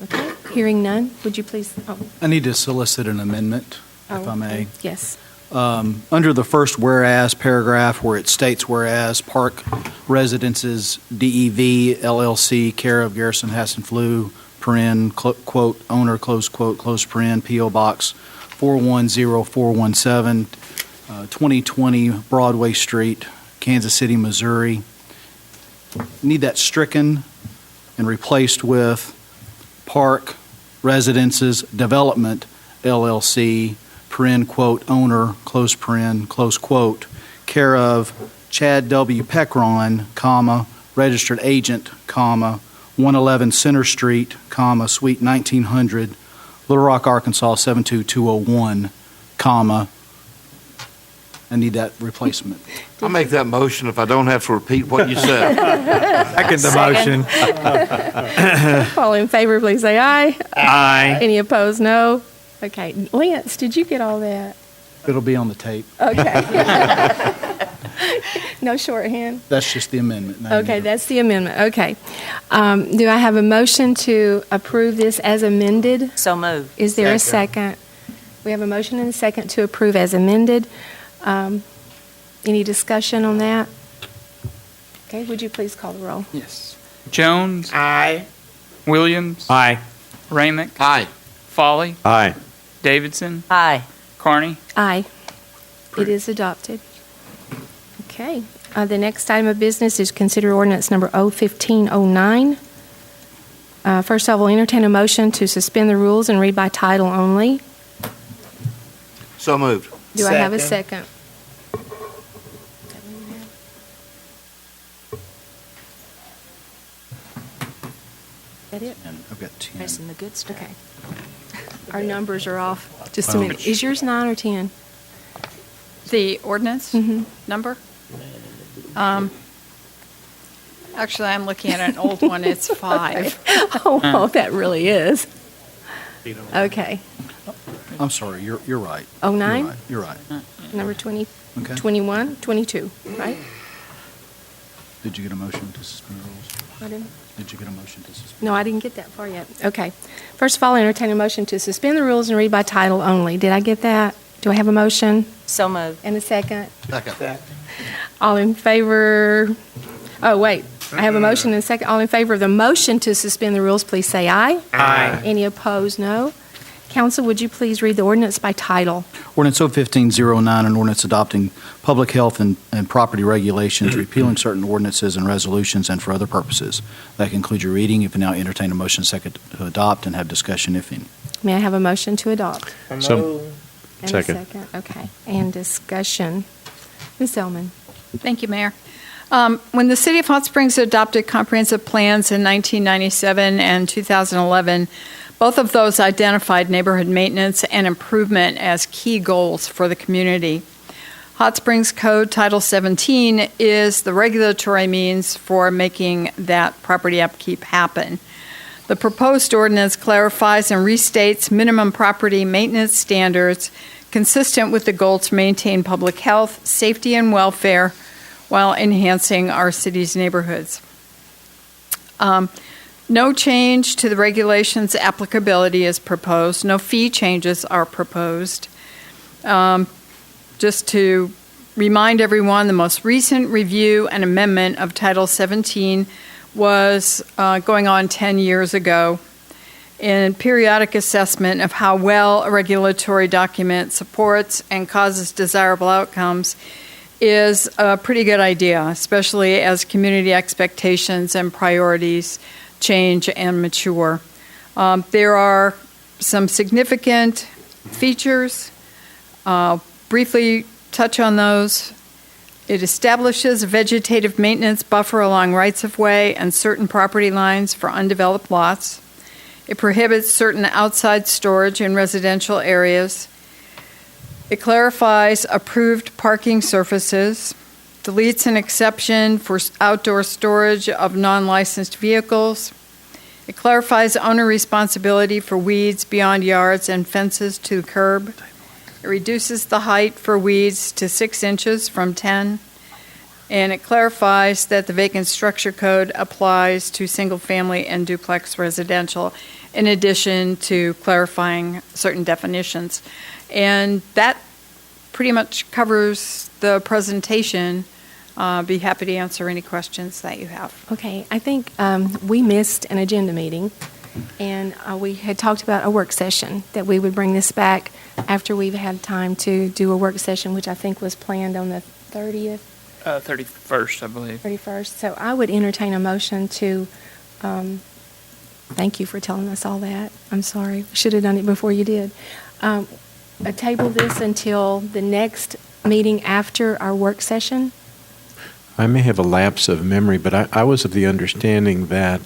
Okay, hearing none, would you please? I need to solicit an amendment, if I may. Yes. Under the first whereas paragraph where it states whereas Park Residences DEV LLC, care of Garrison Hassenflu, paren, quote, owner, close quote, close paren, P.O. Box 410417, 2020 Broadway Street, Kansas City, Missouri. Need that stricken and replaced with Park Residences Development LLC, owner, close quote, care of Chad W. Peckron, registered agent, 111 Center Street, Suite 1900, Little Rock, Arkansas 72201, I need that replacement. I'll make that motion if I don't have to repeat what you said. Second the motion. All in favor, please say aye. Aye. Any opposed, no. Okay, Lance, did you get all that? It'll be on the tape. Okay. No shorthand? That's just the amendment. Okay, that's the amendment. Okay. Do I have a motion to approve this as amended? So moved. Is there a second? We have a motion and a second to approve as amended. Any discussion on that? Okay, would you please call the roll? Yes. Jones. Aye. Williams. Aye. Ramick. Aye. Folly. Aye. Davidson. Aye. Carney. Aye. It is adopted. Okay. The next item of business is consider ordinance number 01509. First, I will entertain a motion to suspend the rules and read by title only. So moved. Do I have a second? Is that it? And I've got 10. Pressing the good stuff. Okay. Our numbers are off. Just a minute. Is yours 9 or 10? The ordinance Mm-hmm. number? Actually, I'm looking at an old one. It's 5. Oh, that really is. Okay. I'm sorry, you're right. 09? You're right. Number 20, Okay. 21, 22, right? Did you get a motion to suspend the rules? I didn't. Did you get a motion to suspend? No, I didn't get that far yet. Okay. First of all, I entertain a motion to suspend the rules and read by title only. Did I get that? Do I have a motion? So moved. And a second? Second. All in favor? Oh, wait. I have a motion and a second. All in favor of the motion to suspend the rules, please say aye. Aye. Any opposed, no. Council, would you please read the ordinance by title? Ordinance 01509, an ordinance adopting public health and property regulations, repealing certain ordinances and resolutions, and for other purposes. That concludes your reading. You can now entertain a motion second to adopt and have discussion, if any. May I have a motion to adopt? So- And Second. a second. Okay. And discussion. Ms. Elman. Thank you, Mayor. When the City of Hot Springs adopted comprehensive plans in 1997 and 2011, both of those identified neighborhood maintenance and improvement as key goals for the community. Hot Springs Code Title 17 is the regulatory means for making that property upkeep happen. The proposed ordinance clarifies and restates minimum property maintenance standards consistent with the goal to maintain public health, safety, and welfare while enhancing our city's neighborhoods. No change to the regulations' applicability is proposed. No fee changes are proposed. Just to remind everyone, the most recent review and amendment of Title 17 was going on 10 years ago. In periodic assessment of how well a regulatory document supports and causes desirable outcomes is a pretty good idea, especially as community expectations and priorities change and mature. There are some significant features. Briefly touch on those. It establishes a vegetative maintenance buffer along rights-of-way and certain property lines for undeveloped lots. It prohibits certain outside storage in residential areas. It clarifies approved parking surfaces, deletes an exception for outdoor storage of non-licensed vehicles. It clarifies owner responsibility for weeds beyond yards and fences to the curb. It reduces the height for weeds to 6 inches from 10. And it clarifies that the vacant structure code applies to single-family and duplex residential, in addition to clarifying certain definitions. And that pretty much covers the presentation. Be happy to answer any questions that you have. Okay. I think we missed an agenda meeting, and we had talked about a work session, that we would bring this back after we've had time to do a work session, which I think was planned on the 30th. 31st, I believe. 31st. So I would entertain a motion to Thank you for telling us all that. I'm sorry. Should have done it before you did. Table this until the next meeting after our work session. I may have a lapse of memory, but I was of the understanding that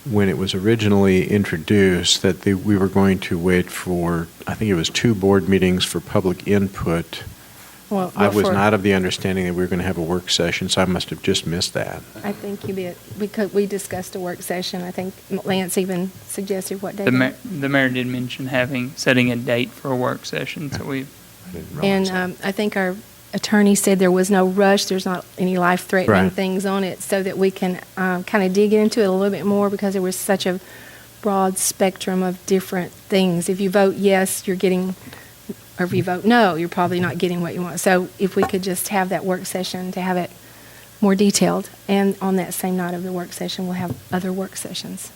when it was originally introduced, that we were going to wait for, I think it was 2 board meetings for public input. Well, I was not of the understanding that we were going to have a work session, so I must have just missed that. I think you did, because we discussed a work session. I think Lance even suggested what day. The mayor did mention setting a date for a work session, so we. And I think our attorney said there was no rush, there's not any life-threatening Right. things on it, so that we can kind of dig into it a little bit more, because there was such a broad spectrum of different things. If you vote yes, you're getting, or if you vote no, you're probably not getting what you want. So if we could just have that work session to have it more detailed, and on that same night of the work session, we'll have other work sessions.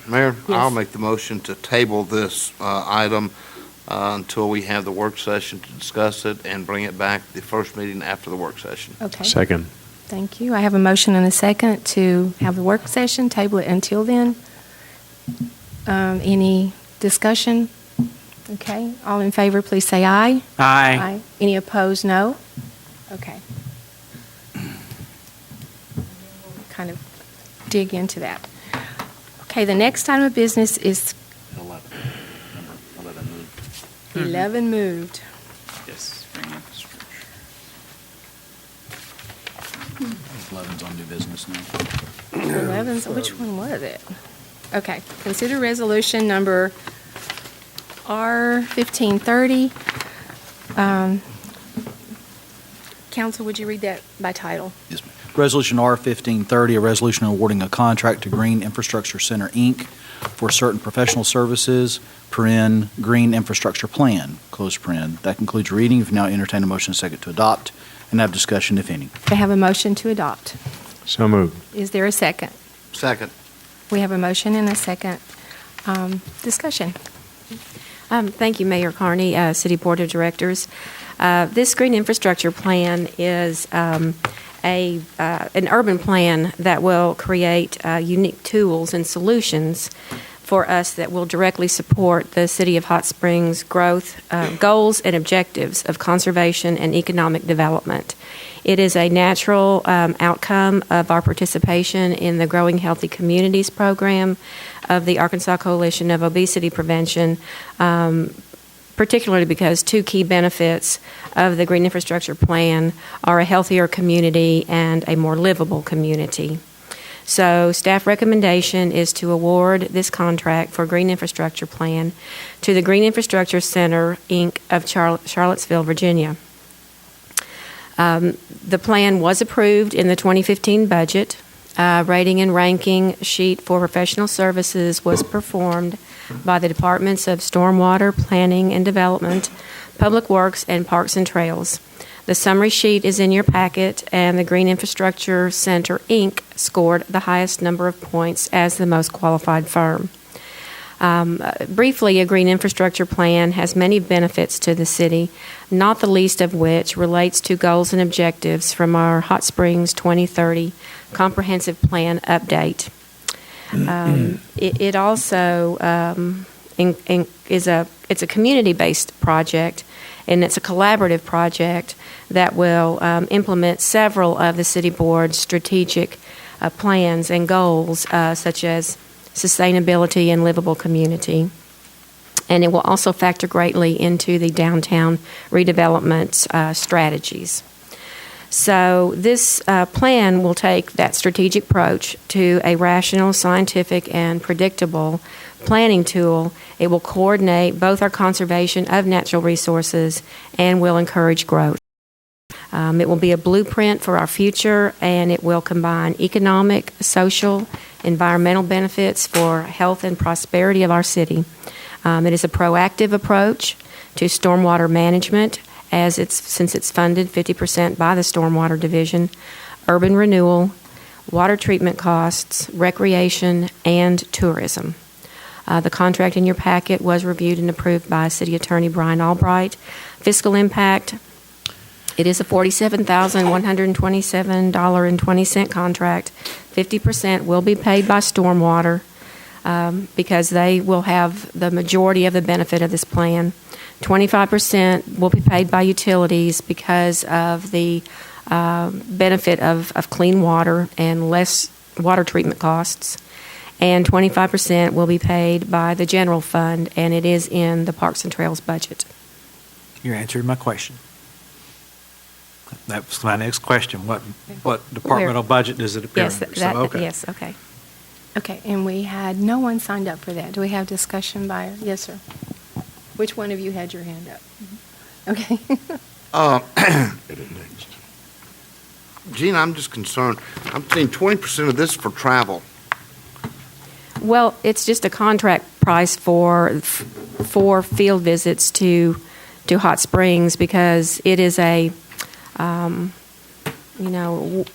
Mayor, Yes. I'll make the motion to table this item until we have the work session to discuss it and bring it back the first meeting after the work session. Okay. Second. Thank you. I have a motion and a second to have the work session, table it until then. Any discussion? Okay. All in favor, please say aye. Aye. Any opposed, no? Okay. Kind of dig into that. Okay, the next item of business is 11 moved. Yes. Green infrastructure. 11's on new business now. 11's, which one was it? Okay, consider resolution number R1530. Council, would you read that by title? Yes, ma'am. Resolution R1530, a resolution awarding a contract to Green Infrastructure Center, Inc. for certain professional services, Green Infrastructure Plan, close paren. That concludes reading. If you now entertain a motion second to adopt and have discussion, if any. I have a motion to adopt. So moved. Is there a second? Second. We have a motion and a second. Discussion. Thank you, Mayor Carney, City Board of Directors. This Green Infrastructure Plan is an urban plan that will create unique tools and solutions for us that will directly support the City of Hot Springs' growth goals and objectives of conservation and economic development. It is a natural outcome of our participation in the Growing Healthy Communities program of the Arkansas Coalition of Obesity Prevention, particularly because 2 key benefits of the Green Infrastructure Plan are a healthier community and a more livable community. So staff recommendation is to award this contract for Green Infrastructure Plan to the Green Infrastructure Center, Inc. of Charlottesville, Virginia. The plan was approved in the 2015 budget. Rating and ranking sheet for professional services was performed by the Departments of Stormwater, Planning and Development, Public Works, and Parks and Trails. The summary sheet is in your packet, and the Green Infrastructure Center, Inc. scored the highest number of points as the most qualified firm. Briefly, a green infrastructure plan has many benefits to the city, not the least of which relates to goals and objectives from our Hot Springs 2030 comprehensive plan update. It also it's a community-based project, and it's a collaborative project that will implement several of the city board's strategic plans and goals, such as sustainability and livable community. And it will also factor greatly into the downtown redevelopment strategies. So this plan will take that strategic approach to a rational, scientific, and predictable planning tool. It will coordinate both our conservation of natural resources and will encourage growth. It will be a blueprint for our future, and it will combine economic, social, environmental benefits for health and prosperity of our city. It is a proactive approach to stormwater management, since it's funded 50% by the Stormwater Division, urban renewal, water treatment costs, recreation, and tourism. The contract in your packet was reviewed and approved by City Attorney Brian Albright. Fiscal impact, it is a $47,127.20 contract. 50% will be paid by stormwater because they will have the majority of the benefit of this plan. 25% will be paid by utilities because of the benefit of clean water and less water treatment costs. And 25% will be paid by the general fund, and it is in the Parks and Trails budget. You answered my question. That was my next question. What departmental budget does it appear Yes, under? yes, okay. Okay, and we had no one signed up for that. Do we have discussion by? Yes, sir. Which one of you had your hand up? Okay. Gene, I'm just concerned. I'm seeing 20% of this for travel. Well, it's just a contract price for field visits to Hot Springs because it is a,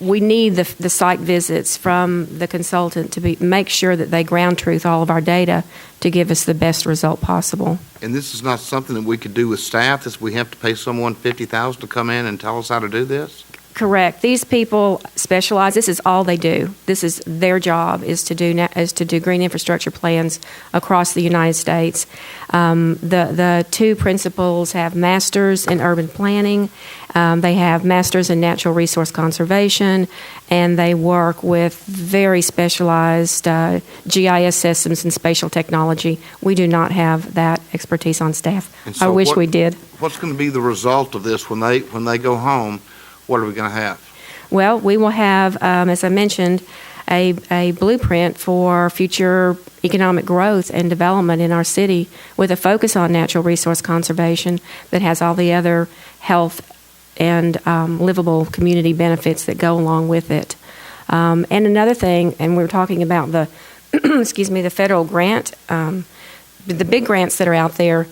we need the site visits from the consultant to make sure that they ground truth all of our data to give us the best result possible. And this is not something that we could do with staff, this we have to pay someone $50,000 to come in and tell us how to do this? Correct. These people specialize. This is all they do. This is their job is to do green infrastructure plans across the United States. The two principals have masters in urban planning. They have masters in natural resource conservation, and they work with very specialized GIS systems and spatial technology. We do not have that expertise on staff. So I wish we did. What's going to be the result of this when they go home? What are we going to have? Well, we will have, as I mentioned, a blueprint for future economic growth and development in our city with a focus on natural resource conservation that has all the other health and livable community benefits that go along with it. And another thing, and we're talking about the, the federal grant, the big grants that are out there,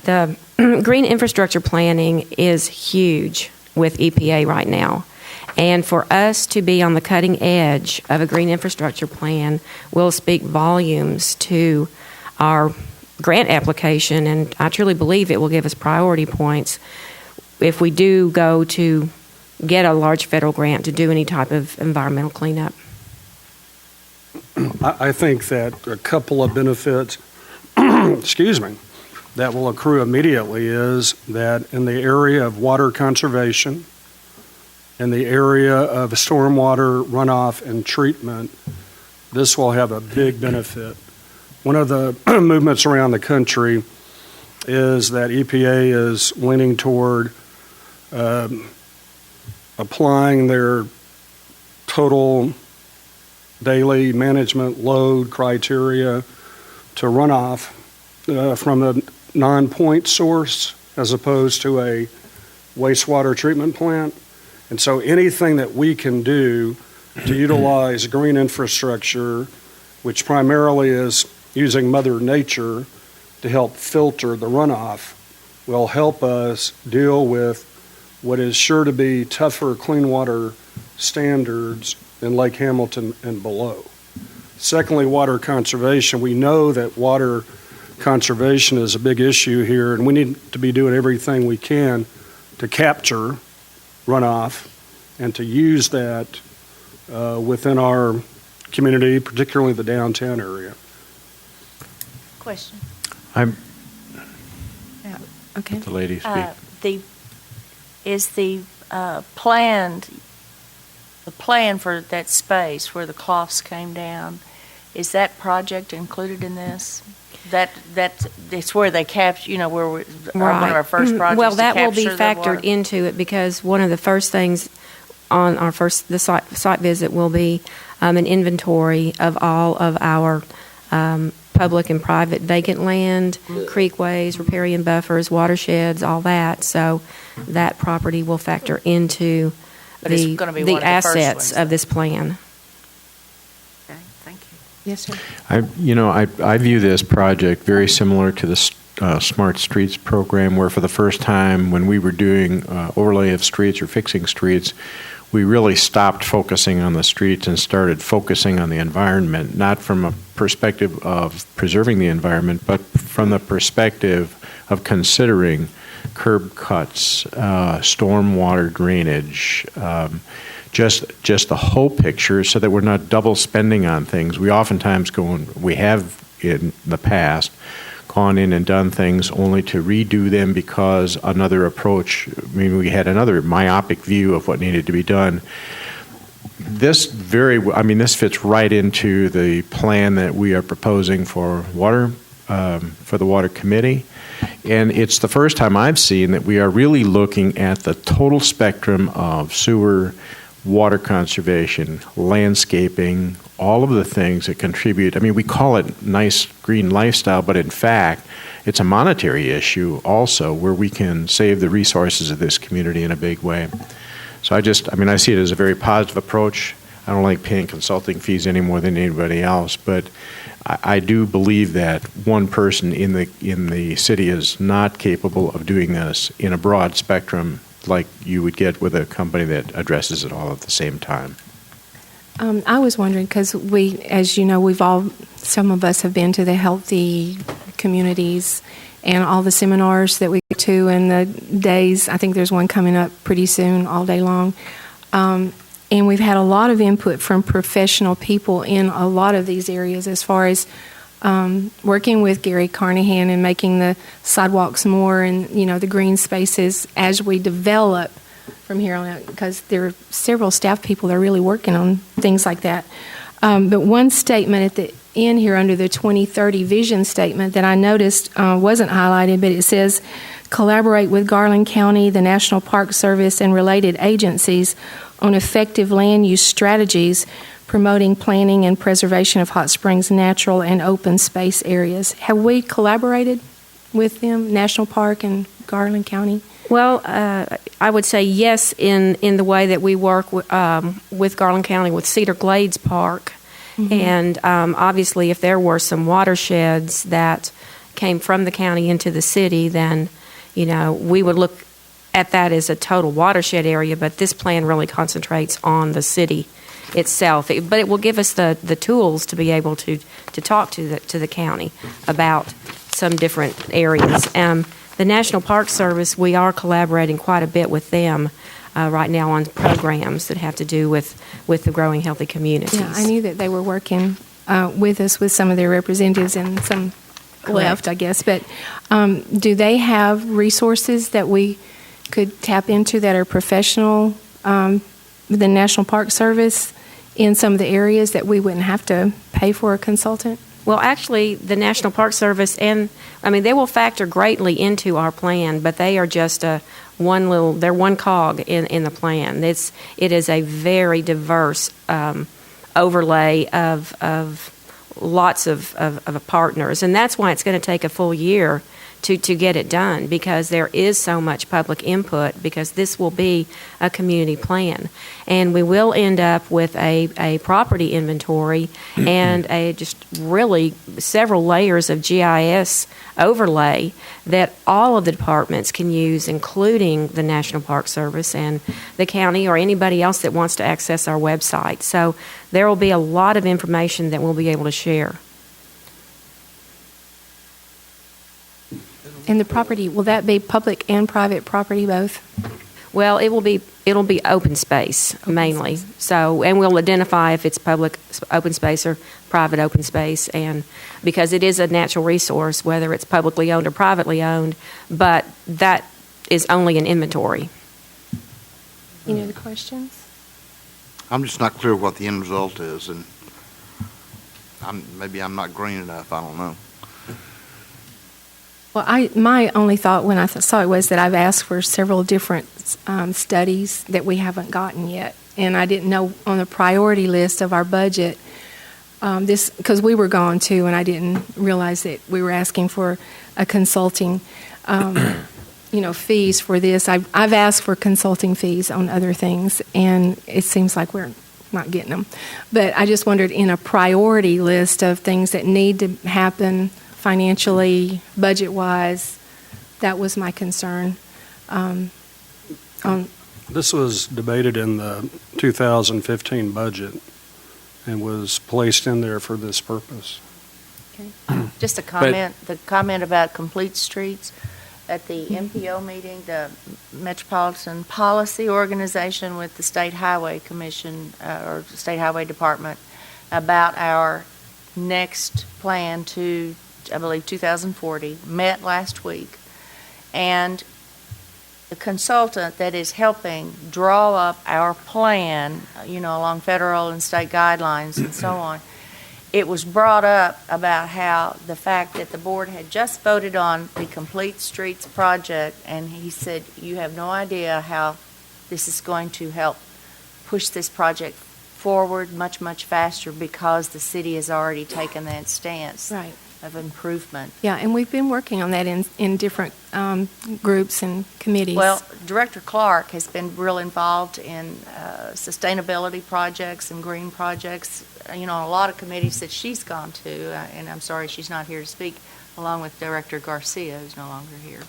the green infrastructure planning is huge with EPA right now. And for us to be on the cutting edge of a green infrastructure plan will speak volumes to our grant application, and I truly believe it will give us priority points if we do go to get a large federal grant to do any type of environmental cleanup. I think that a couple of benefits, that will accrue immediately is that in the area of water conservation, in the area of stormwater runoff and treatment, this will have a big benefit. One of the movements around the country is that EPA is leaning toward applying their total daily management load criteria to runoff from a non-point source as opposed to a wastewater treatment plant. And so anything that we can do to utilize green infrastructure, which primarily is using Mother Nature to help filter the runoff, will help us deal with what is sure to be tougher clean water standards in Lake Hamilton and below. Secondly, water conservation. We know that water conservation is a big issue here, and we need to be doing everything we can to capture runoff and to use that within our community, particularly the downtown area. Question. Okay. The lady speak. The plan for that space where the cloths came down, is that project included in this? It's where they capture, where one of our first projects. Well, that will be to capture the factored water. into it because one of the first things on our the site visit will be an inventory of all of our public and private vacant land, creekways, riparian buffers, watersheds, all that. So that property will factor into But it's gonna be one of the first assets ones, of this plan. Okay, thank you. Yes, sir. I view this project very similar to the Smart Streets program, where for the first time when we were doing overlay of streets or fixing streets, we really stopped focusing on the streets and started focusing on the environment, not from a perspective of preserving the environment, but from the perspective of considering curb cuts, stormwater drainage, just the whole picture so that we're not double spending on things. We oftentimes we have in the past gone in and done things only to redo them because another approach, we had another myopic view of what needed to be done. This fits right into the plan that we are proposing for the Water Committee. And it's the first time I've seen that we are really looking at the total spectrum of sewer, water conservation, landscaping, all of the things that contribute. We call it nice green lifestyle, but in fact, it's a monetary issue also where we can save the resources of this community in a big way. So I see it as a very positive approach. I don't like paying consulting fees any more than anybody else, but I do believe that one person in the city is not capable of doing this in a broad spectrum like you would get with a company that addresses it all at the same time. I was wondering, because as you know, some of us have been to the healthy communities and all the seminars that we go to and the days. I think there's one coming up pretty soon, all day long. And we've had a lot of input from professional people in a lot of these areas as far as working with Gary Carnahan and making the sidewalks more and, the green spaces as we develop from here on out, because there are several staff people that are really working on things like that. But one statement at the end here under the 2030 vision statement that I noticed wasn't highlighted, but it says, collaborate with Garland County, the National Park Service, and related agencies on effective land use strategies promoting planning and preservation of Hot Springs natural and open space areas. Have we collaborated with them, National Park and Garland County? Well, I would say yes in the way that we work with Garland County with Cedar Glades Park. Mm-hmm. And obviously if there were some watersheds that came from the county into the city, then, we would look at that as a total watershed area, but this plan really concentrates on the city itself. But it will give us the tools to be able to talk to the county about some different areas. The National Park Service, we are collaborating quite a bit with them right now on programs that have to do with the growing healthy communities. Yeah, I knew that they were working with us with some of their representatives and some left, I guess. But do they have resources that we could tap into that are professional, the National Park Service, in some of the areas that we wouldn't have to pay for a consultant? Well, actually, the National Park Service, they will factor greatly into our plan, but they are just they're one cog in the plan. It is a very diverse overlay of lots of partners, and that's why it's going to take a full year to get it done, because there is so much public input, because this will be a community plan. And we will end up with a property inventory and just really several layers of GIS overlay that all of the departments can use, including the National Park Service and the county or anybody else that wants to access our website. So there will be a lot of information that we'll be able to share. And the property, will that be public and private property both? Well, it'll be open space mainly. So, and we'll identify if it's public open space or private open space, and because it is a natural resource, whether it's publicly owned or privately owned, but that is only an inventory. Any other questions? I'm just not clear what the end result is, and maybe I'm not green enough. I don't know. Well, my only thought when I saw it was that I've asked for several different studies that we haven't gotten yet, and I didn't know on the priority list of our budget this, because we were gone too, and I didn't realize that we were asking for a consulting, fees for this. I've asked for consulting fees on other things, and it seems like we're not getting them. But I just wondered, in a priority list of things that need to happen financially, budget-wise, that was my concern. This was debated in the 2015 budget and was placed in there for this purpose. Okay. Just a comment, the comment about complete streets. at the MPO meeting, the Metropolitan Policy Organization with the State Highway Commission, or State Highway Department, about our next plan to, I believe, 2040, met last week. And the consultant that is helping draw up our plan, along federal and state guidelines and so on, it was brought up about how the fact that the board had just voted on the Complete Streets project, and he said, you have no idea how this is going to help push this project forward much, much faster because the city has already taken that stance Right. of improvement. Yeah, and we've been working on that in different groups and committees. Well, Director Clark has been real involved in sustainability projects and green projects, a lot of committees that she's gone to, and I'm sorry she's not here to speak, along with Director Garcia, who's no longer here,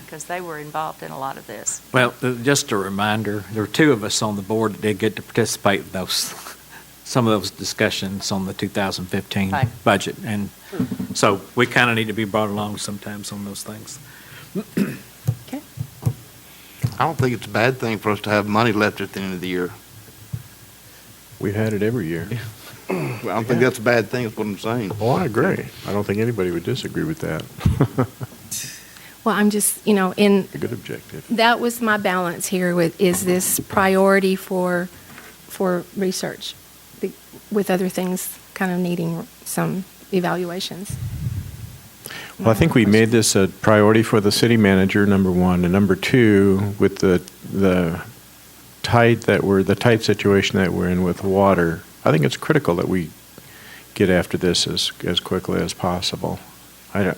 because they were involved in a lot of this. Well, just a reminder, there were two of us on the board that did get to participate in some of those discussions on the 2015 Right. budget. And so we kind of need to be brought along sometimes on those things. I don't think it's a bad thing for us to have money left at the end of the year. We've had it every year. Well, I don't think that's a bad thing, is what I'm saying. Oh, I agree. I don't think anybody would disagree with that. Well, I'm just, A good objective. that was my balance here with, is this priority for research, with other things kind of needing some evaluations? Well, I think we made this a priority for the city manager, number one, and number two, with the tight situation that we're in with water. I think it's critical that we get after this as quickly as possible. I'm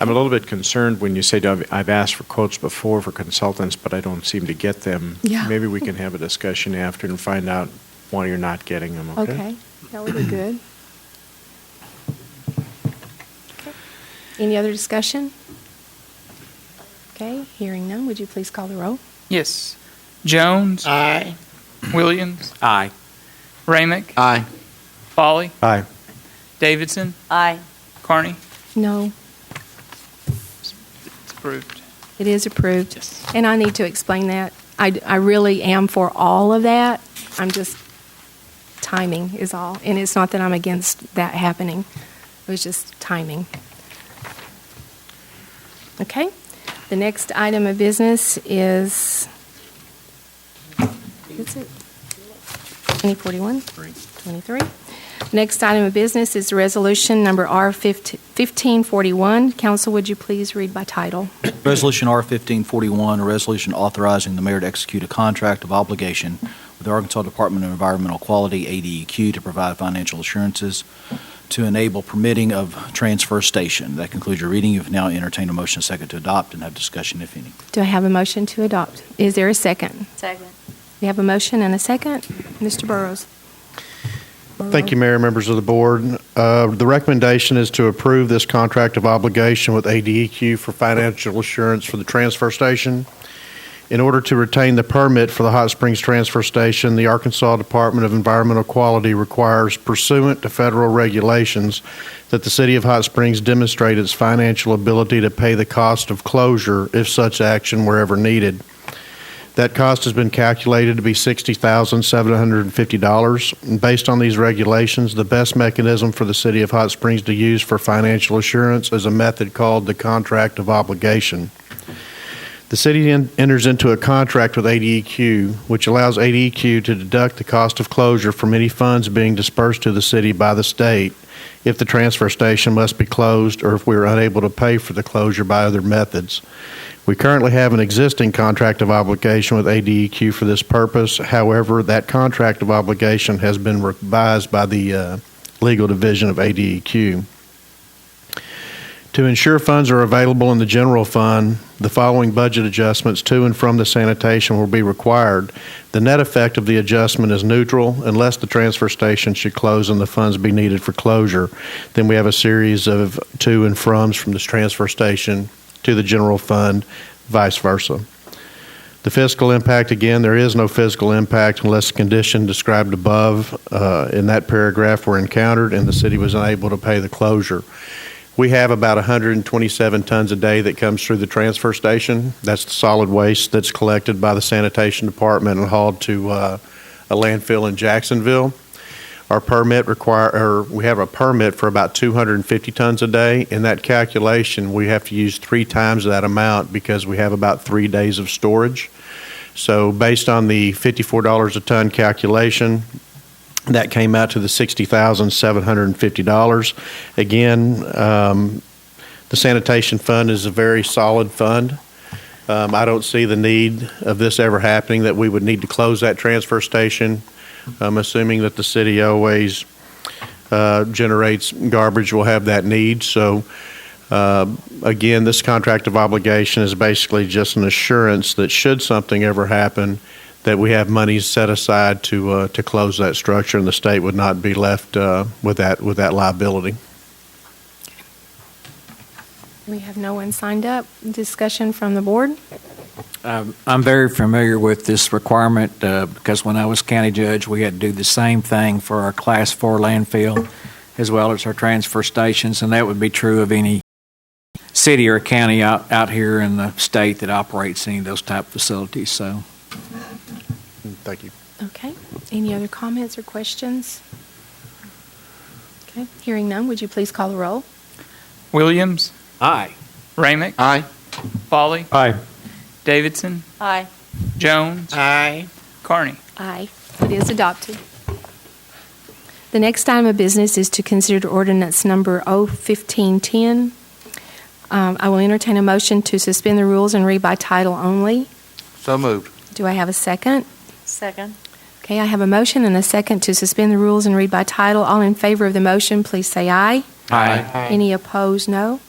a little bit concerned when you say, I've asked for quotes before for consultants, but I don't seem to get them. Yeah. Maybe we can have a discussion after and find out why you're not getting them, okay? Okay, that would be good. Okay. Any other discussion? Okay, hearing none, would you please call the roll? Yes. Jones. Aye. Williams. Aye. Ramick. Aye. Folly. Aye. Davidson. Aye. Carney. No, It's approved. it is approved. Yes. And I need to explain that. I really am for all of that. I'm just, timing is all. And it's not that I'm against that happening. It was just timing. Okay. The next item of business is 2041? 23. Next item of business is resolution number R1541. Council, would you please read by title? Resolution R1541, a resolution authorizing the mayor to execute a contract of obligation with the Arkansas Department of Environmental Quality, ADEQ, to provide financial assurances to enable permitting of transfer station. That concludes your reading. You've now entertained a motion second to adopt and have discussion, if any. Do I have a motion to adopt? Is there a second? Second. We have a motion and a second. Mr. Burrows. Thank you, Mayor, members of the board. The recommendation is to approve this contract of obligation with ADEQ for financial assurance for the transfer station. In order to retain the permit for the Hot Springs Transfer Station, the Arkansas Department of Environmental Quality requires, pursuant to federal regulations, that the City of Hot Springs demonstrate its financial ability to pay the cost of closure if such action were ever needed. That cost has been calculated to be $60,750. And based on these regulations, the best mechanism for the City of Hot Springs to use for financial assurance is a method called the contract of obligation. The city enters into a contract with ADEQ, which allows ADEQ to deduct the cost of closure from any funds being dispersed to the city by the state if the transfer station must be closed or if we are unable to pay for the closure by other methods. We currently have an existing contract of obligation with ADEQ for this purpose. However, that contract of obligation has been revised by the legal division of ADEQ. To ensure funds are available in the general fund, the following budget adjustments to and from the sanitation will be required. The net effect of the adjustment is neutral unless the transfer station should close and the funds be needed for closure. Then we have a series of to and froms from this transfer station to the general fund, vice versa. The fiscal impact, again, there is no fiscal impact unless the condition described above in that paragraph were encountered and the city was unable to pay the closure. We have about 127 tons a day that comes through the transfer station. That's the solid waste that's collected by the sanitation department and hauled to a landfill in Jacksonville. Our permit we have a permit for about 250 tons a day. In that calculation, we have to use 3 times that amount because we have about 3 days of storage. So based on the $54 a ton calculation, that came out to the $60,750. Again, the sanitation fund is a very solid fund. I don't see the need of this ever happening, that we would need to close that transfer station. I'm assuming that the city always generates garbage, will have that need. So again, this contract of obligation is basically just an assurance that should something ever happen, that we have money set aside to close that structure, and the state would not be left with that liability. We have no one signed up. Discussion from the board? I'm very familiar with this requirement because when I was county judge, we had to do the same thing for our Class 4 landfill as well as our transfer stations, and that would be true of any city or county out here in the state that operates any of those type of facilities. So. Thank you. Okay. Any other comments or questions? Okay. Hearing none, would you please call the roll? Williams. Aye. Ramick. Aye. Foley. Aye. Davidson. Aye. Jones. Aye. Carney. Aye. It is adopted. The next item of business is to consider ordinance number 01510. I will entertain a motion to suspend the rules and read by title only. So moved. Do I have a second? Second. Okay, I have a motion and a second to suspend the rules and read by title. All in favor of the motion, please say aye. Aye. Any opposed, no.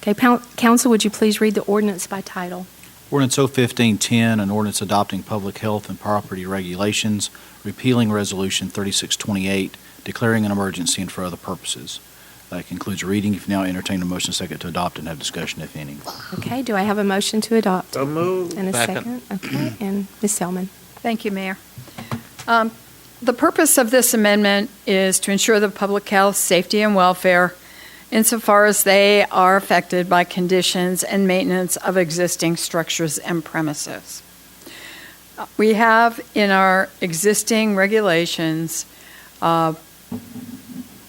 Okay, council, would you please read the ordinance by title? Ordinance 01510, an ordinance adopting public health and property regulations, repealing Resolution 3628, declaring an emergency and for other purposes. That concludes reading. If you now entertain a motion second to adopt and have discussion, if any. Okay, do I have a motion to adopt? So moved. And a second? Okay, and Ms. Selman. Thank you, Mayor. The purpose of this amendment is to ensure the public health, safety, and welfare insofar as they are affected by conditions and maintenance of existing structures and premises. We have in our existing regulations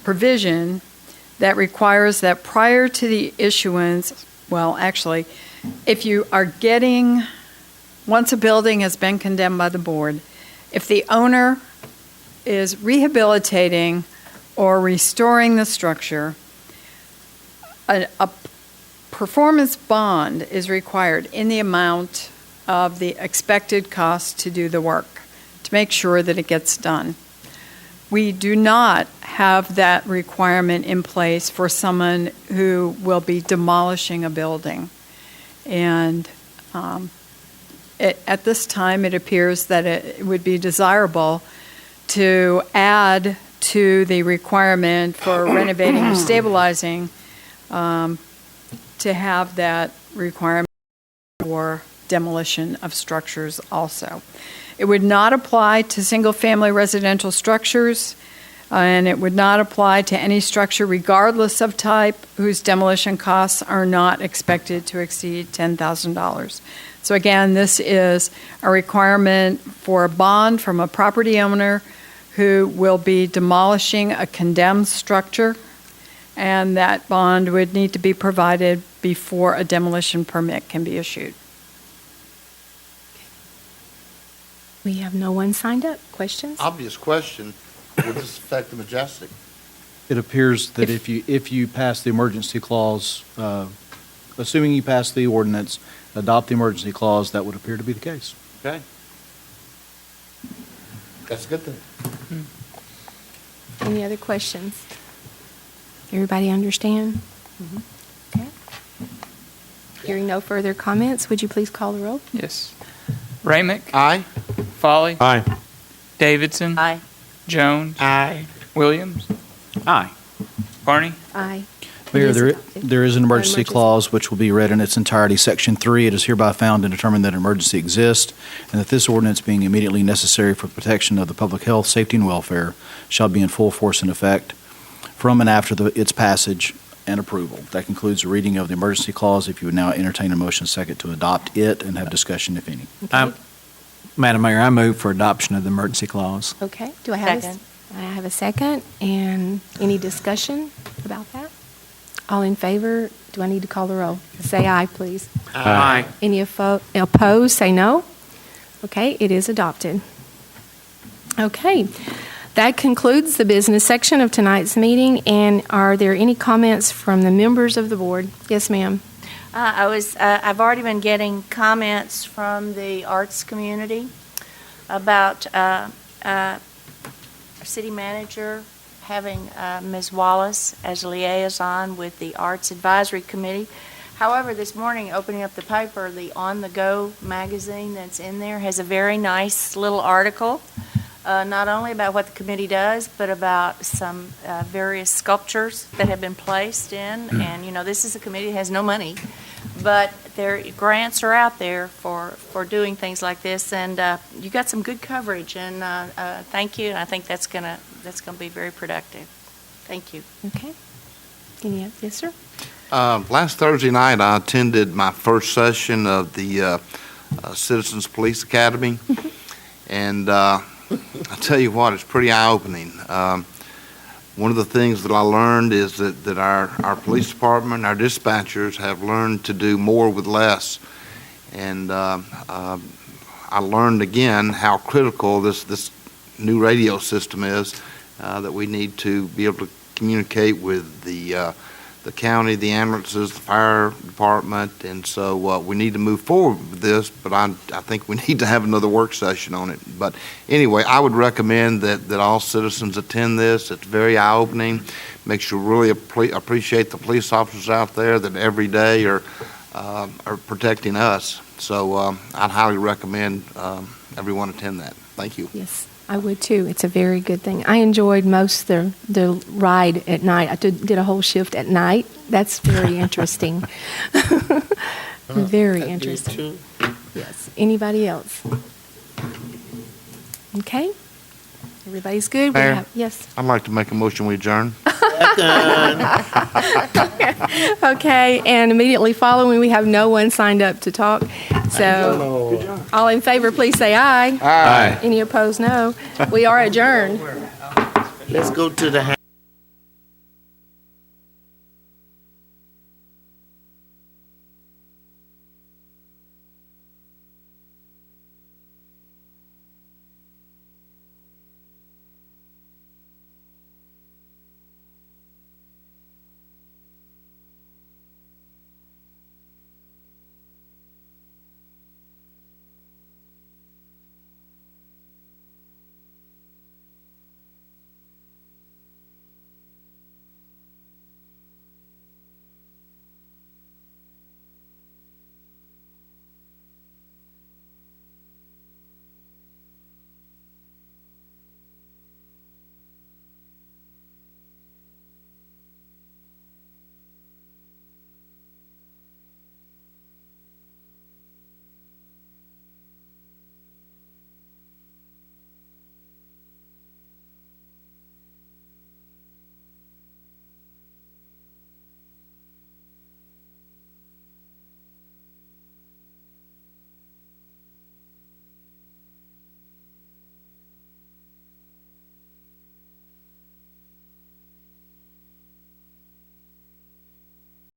provision that requires that prior to the issuance, well, actually, if you are getting, once a building has been condemned by the board, if the owner is rehabilitating or restoring the structure, a performance bond is required in the amount of the expected cost to do the work to make sure that it gets done. We do not have that requirement in place for someone who will be demolishing a building. And at this time, it appears that it would be desirable to add to the requirement for renovating or stabilizing to have that requirement for demolition of structures also. It would not apply to single-family residential structures, and it would not apply to any structure regardless of type whose demolition costs are not expected to exceed $10,000. So again, this is a requirement for a bond from a property owner who will be demolishing a condemned structure, and that bond would need to be provided before a demolition permit can be issued. We have no one signed up. Questions? Obvious question. Would this affect the Majestic? It appears that if you pass the emergency clause, assuming you pass the ordinance, adopt the emergency clause, that would appear to be the case. Okay. That's a good thing. Any other questions? Everybody understand? Okay. Hearing no further comments, would you please call the roll? Yes. Ramick. Aye. Foley. Aye. Davidson. Aye. Jones. Aye. Williams. Aye. Carney. Aye. Mayor, It is adopted. there is an emergency Emergency. clause which will be read in its entirety. Section 3, it is hereby found and determined that an emergency exists, and that this ordinance being immediately necessary for protection of the public health, safety, and welfare shall be in full force and effect from and after its passage, and approval. That concludes the reading of the emergency clause. If you would now entertain a motion second to adopt it and have discussion, if any. Madam Mayor, I move for adoption of the emergency clause. Okay, do I have Second. I have a second, and any discussion about that? All in favor, do I need to call the roll? Say aye, please. Aye. Any opposed, say no. Okay, it is adopted. Okay, that concludes the business section of tonight's meeting, and are there any comments from the members of the board? Yes, ma'am. I've already been getting comments from the arts community about our city manager having Ms. Wallace as liaison with the Arts Advisory Committee. However, this morning, opening up the paper, the On the Go magazine that's in there has a very nice little article, not only about what the committee does, but about some various sculptures that have been placed in. And, you know, this is a committee that has no money, but their grants are out there for doing things like this. And you got some good coverage, and thank you. And I think that's gonna be very productive. Thank you. Okay. Yes, sir. Last Thursday night, I attended my first session of the Citizens Police Academy, and I tell you what, it's pretty eye-opening. One of the things that I learned is that our police department, our dispatchers have learned to do more with less, and I learned again how critical this new radio system is, that we need to be able to communicate with the county, the ambulances, the fire department, and so we need to move forward with this, but I think we need to have another work session on it. But anyway, I would recommend that all citizens attend this. It's very eye-opening. Makes you really appreciate the police officers out there that every day are protecting us. So I'd highly recommend everyone attend that. Thank you. Yes, I would too. It's a very good thing. I enjoyed most the ride at night. I did a whole shift at night. That's very interesting. Very interesting. Yes. Anybody else? Okay. Everybody's good. Mayor, yes. I'd like to make a motion we adjourn. Okay, and immediately following, we have no one signed up to talk. So, all in favor, please say aye. Aye. Any opposed, no. We are adjourned. Let's go to the